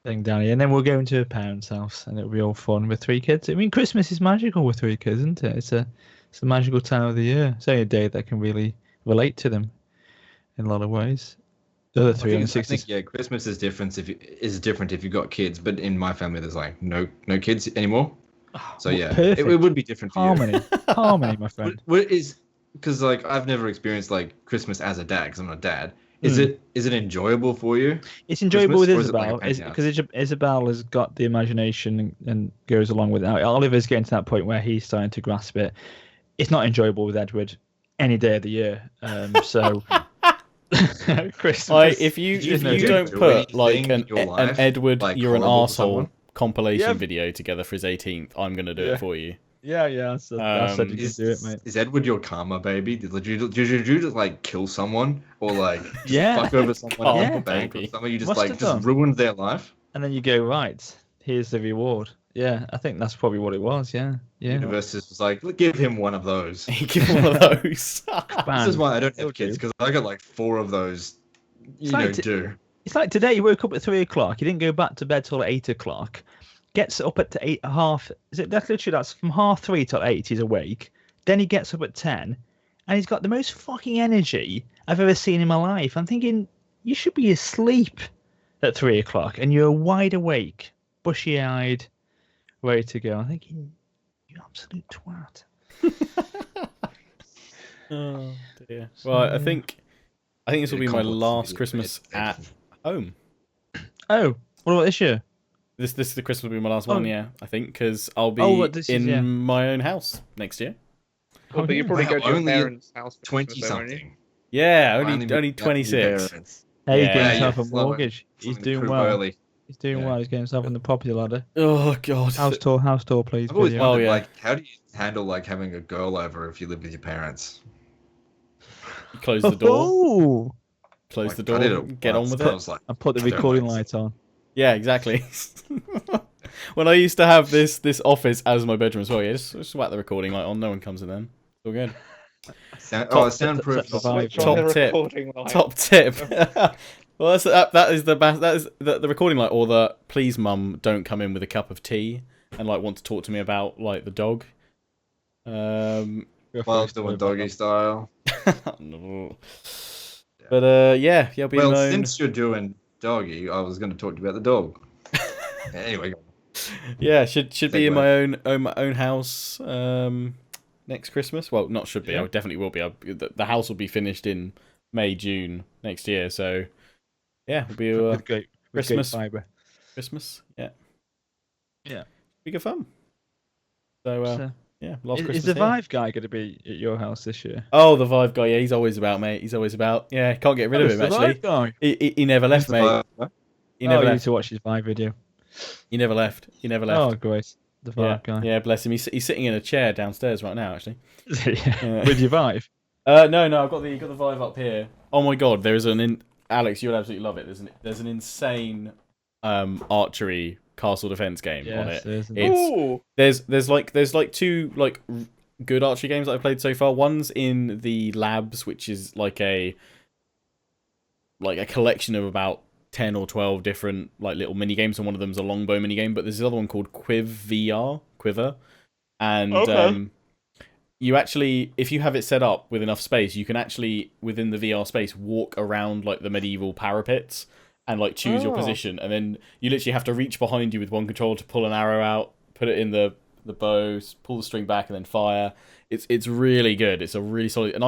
thing down here, and then we'll go into a parent's house, and it'll be all fun with 3 kids. I mean, Christmas is magical with 3 kids, isn't it? It's a magical time of the year. It's only a day that can really relate to them in a lot of ways. The other I 360. think, yeah, Christmas is different if you've got kids, but in my family there's like no kids anymore. So yeah, it would be different for you. Harmony, my friend. What is because like I've never experienced like Christmas as a dad because I'm not a dad. Is it enjoyable for you? It's enjoyable with Christmas, or is it like a Isabel pain in the because Isabel has got the imagination and goes along with it. Now, Oliver's getting to that point where he's starting to grasp it. It's not enjoyable with Edward any day of the year. So Christmas. Like, if you don't put like an Edward, like, you're an horrible to arsehole someone? compilation video together for his 18th, I'm gonna do it for you. Yeah. So I said you can do it, mate. Is Edward your karma, baby? Did you just like kill someone or like Yeah. fuck over someone Karma, in the bank or baby. something? You just Must like have just done. ruined their life. And then you go, right, here's the reward. Yeah, I think that's probably what it was. Yeah. Universe was like, give him one of those. Give him one of those. This is why I don't have kids because I got like 4 of those. It's like today. You woke up at 3 o'clock. You didn't go back to bed till 8 o'clock. Gets up at 8 half. That's from 3:30 till 8. He's awake. Then he gets up at 10, and he's got the most fucking energy I've ever seen in my life. I'm thinking you should be asleep at 3 o'clock, and you're wide awake, bushy-eyed, ready to go. I'm thinking you absolute twat. Oh dear. Well, I think this will be my last Christmas at home. Oh, what about this year? This the Christmas will be my last one, yeah. I think because I'll be my own house next year. Well, but you probably go to your only parents' house for 20 Christmas, though, won't you? something. Yeah, only 26. Hey, he's Yeah, getting himself yeah, a mortgage. He's Something doing prove well. early. He's doing well. He's getting himself on the property ladder. Oh god. House tour, please. I've always video. wondered, yeah. like, how do you handle like having a girl over if you live with your parents? You close the door. Oh, Close Like, the door. I did it Get on once, with but I it. was like, I put the I don't recording like light on. Yeah, exactly. When I used to have this office as my bedroom as well, yeah, just whack the recording light on. No one comes in then. It's all good. soundproof. Switch on Top the tip. recording light. Top tip. Well, that is the best. That is the recording light, or the please, mum, don't come in with a cup of tea and like want to talk to me about like the dog. While doing doggy style. No. But yeah, I'll be Well, alone. since you're doing doggy, I was going to talk to you about the dog. Anyway. Yeah, should be in Segue. my own house next Christmas. Well, not should be. Yeah. I definitely will be. The house will be finished in May, June next year. So yeah, it'll be with great Christmas. fibre. Christmas. Yeah. Yeah. Be good fun. So yeah, last Christmas. Is the here. Vive guy going to be at your house this year? Oh, the Vive guy. Yeah, he's always about, mate. He's always about. Yeah, can't get rid of him. the Actually, Vive guy. he never left, mate. He never You need left. to watch his Vive video. He never left. He never Oh, left. great. The yeah, Vive guy. yeah, bless him. He's sitting in a chair downstairs right now, actually. Yeah. With your Vive? No, I've got the Vive up here. Oh my god, there is Alex, you'll absolutely love it. There's an insane archery castle defense game on it. Ooh. There's like two like good archery games that I've played so far. One's in the labs, which is like a collection of about 10 or 12 different like little mini games, and one of them's a longbow mini game. But there's another one called Quiver, and Okay. you actually, if you have it set up with enough space, you can actually within the VR space walk around like the medieval parapets and like choose your position, and then you literally have to reach behind you with one controller to pull an arrow out, put it in the bow, pull the string back, and then fire. It's really good. It's a really solid, and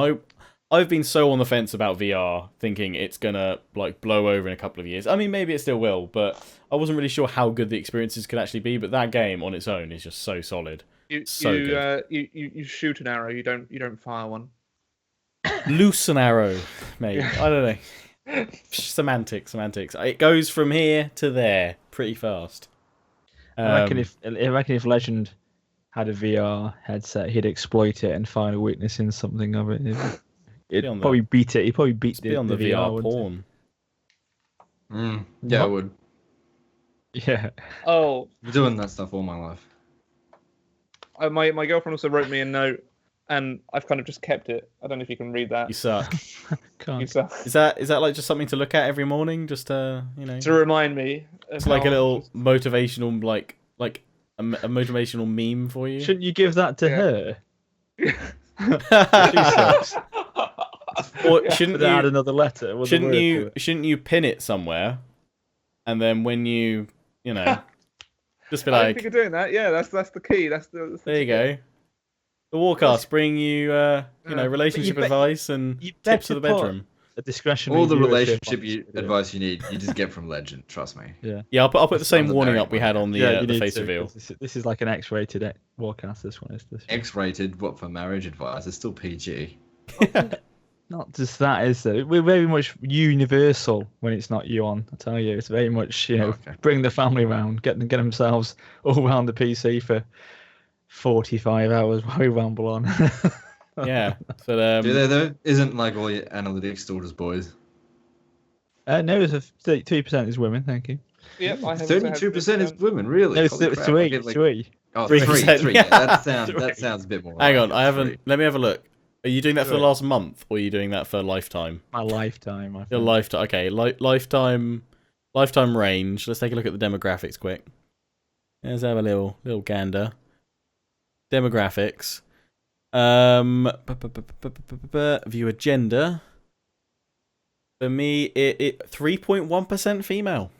I've been so on the fence about VR, thinking it's gonna like blow over in a couple of years. I mean, maybe it still will, but I wasn't really sure how good the experiences could actually be. But that game on its own is just so solid. You shoot an arrow. You don't fire one. Loose an arrow, mate. I don't know. Semantics. It goes from here to there pretty fast. I reckon if Legend had a VR headset, he'd exploit it and find a weakness in something of it. He'd probably beat it. He'd probably beat be on the VR wouldn't porn. Yeah, I would. he? Yeah. Oh, I'm doing that stuff all my life. my girlfriend also wrote me a note, and I've kind of just kept it. I don't know if you can read that. You suck. Can't. You suck. Is that like just something to look at every morning, just to To remind me. It's like a little motivational like a motivational meme for you. Shouldn't you give that to her? She Or sucks. shouldn't Add you? another letter. with a word to it. Shouldn't you pin it somewhere, and then when you just be I don't like, think you're doing that. Yeah, that's the key. That's the there you go. The Warcast bring you relationship bet- advice and you tips for better the put bedroom. A discretionary All the viewership relationship on this video. advice you just get from Legend. Trust me. Yeah, I'll put the That's same on the warning very up we had on the you the need face to, reveal. 'cause This is like an X-rated Warcast. This one is. This one. X-rated. What for marriage advice? It's still PG. Not just that, is it? We're very much universal when it's not you on. I tell you, it's very much Okay. bring the family round, get themselves all round the PC for 45 hours while we ramble on. Yeah, but Do they though? Isn't like all your analytics still just boys? No, it's 32% is women. Thank you. Yep, I have 32% is women, really? No, it's Holy crap, I three. get, like- Three. Oh, 3%, three. yeah. Yeah, that Three. sounds a bit more. hang like on, it. I haven't. Three. Let me have a look. Are you doing that for the Three. last month, or are you doing that for lifetime? My lifetime. I Your think. lifetime. Okay, lifetime range. Let's take a look at the demographics quick. Let's have a little gander. Demographics. Viewer gender. For me, it 3.1% female.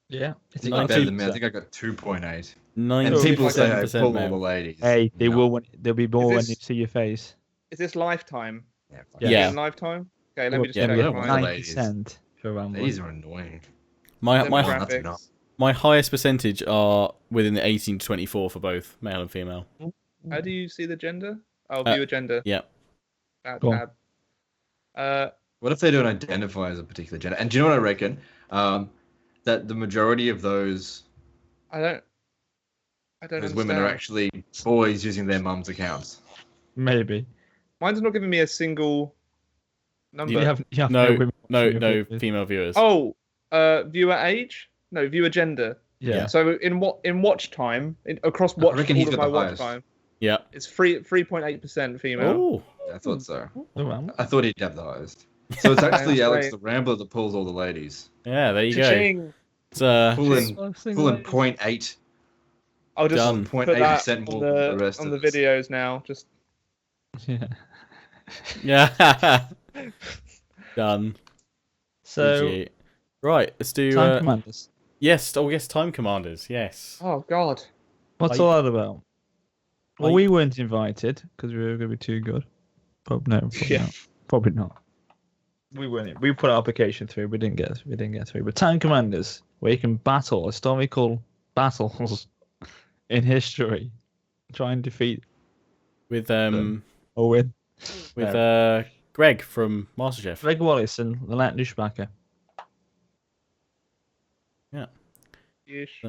Yeah. I think I'm better than me. I think I got 2.8. And people say I 97% pull all the male. ladies. Hey, they No. will. There'll be more when this- they see your face. Is this lifetime? Yeah, fuck Yeah. Yeah. Is it lifetime? Okay, let me just Yeah, check. we don't my want 9% for Rambler. These are annoying. My demographics. that's enough. my highest percentage are within the 18 to 24 for both male and female. How do you see the gender? Oh, Uh, viewer gender. yeah. That Go on. tab. What if they don't identify as a particular gender? And do you know what I reckon? That the majority of those I don't women are understand. actually boys using their mum's accounts. Maybe. Mine's not giving me a single number. You have No, women no watching your videos. female viewers. Oh, viewer age? No, viewer gender. Yeah. So in watch time, across I watch reckon all he's of got my the watch highest. time, Yeah. it's 3.8% female. Oh, I thought so. Oh, well. I thought he'd have the highest. So it's actually That's Alex great. the Rambler that pulls all the ladies. yeah. There you go. Cha-ching! It's Pulling Single- 0.8. I'll just Done. put that 0.8% on more than the rest on of the us. videos now. Just Yeah. yeah. Done. So, Appreciate. Right, let's do. Time Commanders. Yes, Time Commanders. Yes. Oh God. What's Are all that about? Well, Are we weren't invited because we were going to be too good. Probably Yeah. not. Probably not. We weren't. We put our application through. We didn't get through. But Time Commanders, where you can battle historical battles in history, try and defeat With or win. with Greg from MasterChef. Greg Wallace and Lalat Nushbacher. Ish.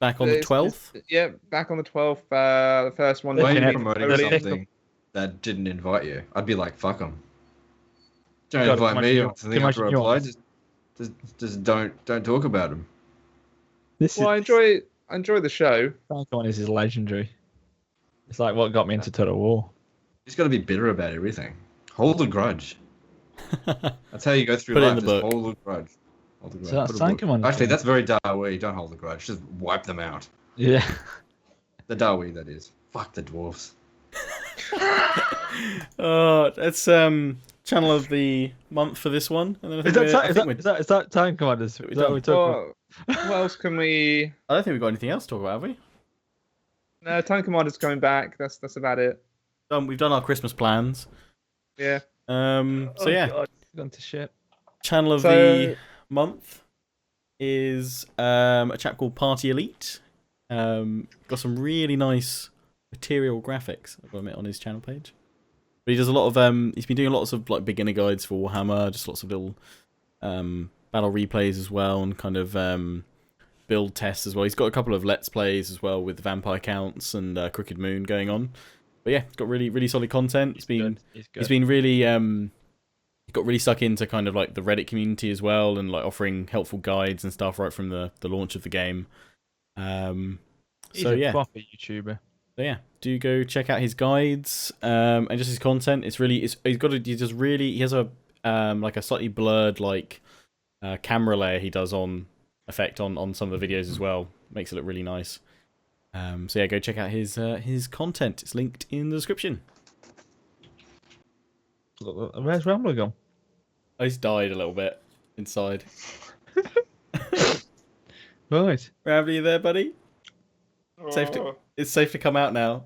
Back on the 12th. Yeah, back on the 12th. The first one. Why are you They're promoting only- something that didn't invite you? I'd be like, fuck them. Don't God, invite too me much or something nuance. after I apply. Just don't talk about them. This Well, I enjoy the show. Time Commanders is legendary. It's like what got me into Total War. You just got to be bitter about everything. Hold a grudge. That's how you go through Put it in life. the Just book. hold a grudge. Hold a grudge. So that's Put a Time book. Commanders. Actually, that's very Dawi. Don't hold a grudge. Just wipe them out. Yeah. The Dawi, that is. Fuck the dwarfs. Oh, that's channel of the month for this one. And then I think Is that Time Commanders? Is that what we're talking about? What else can we? I don't think we've got anything else to talk about, have we? No, Time Commander's coming back. That's about it. We've done our Christmas plans. Yeah. So yeah, God, it's gone to shit. channel of the month is a chap called Party Elite. Got some really nice material graphics, I've got to admit, on his channel page. But he does a lot of he's been doing lots of like beginner guides for Warhammer, just lots of little battle replays as well, and kind of build tests as well. He's got a couple of let's plays as well with vampire counts and Crooked Moon going on. But yeah, he's got really solid content. He's been really he got really stuck into kind of like the Reddit community as well, and like offering helpful guides and stuff right from the launch of the game. He's a proper YouTuber. So yeah, do go check out his guides and just his content. He has a like a slightly blurred like camera layer he does on effect on some of the videos as well. Makes it look really nice. So yeah, go check out his content. It's linked in the description. Where's Rambler gone? He's died a little bit inside. Right. Rambler, you there, buddy? It's safe to come out now.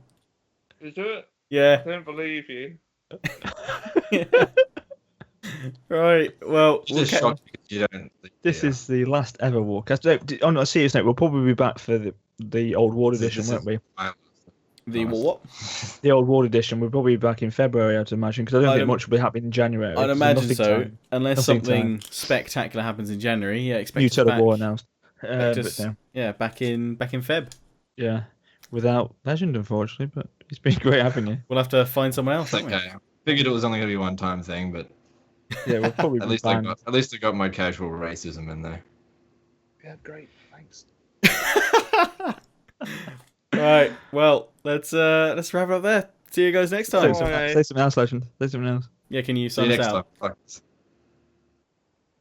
Is it? Yeah. I don't believe you. Right. Well, Just shocked because you don't. This is the last ever Warcast. On a serious note, we'll probably be back for the old Ward edition, won't we? the what? The old Ward edition. We'll probably be back in February, I'd imagine, because I don't think much will be happening in January. I'd imagine so, unless Nothing something spectacular happens in January. Yeah, expect New us Total back. War announced. Yeah, back in Feb. Yeah, without Legend, unfortunately, but it's been great having you. We'll have to find someone else. It's okay. Figured it was only going to be a one-time thing, but Yeah, we'll probably at be least I got my casual racism in there. Yeah, great. Thanks. Right. Well, let's wrap it up there. See you guys next time. Say something else, Legend. Say something else. Yeah, can you See you sign us next out? time. Fuck.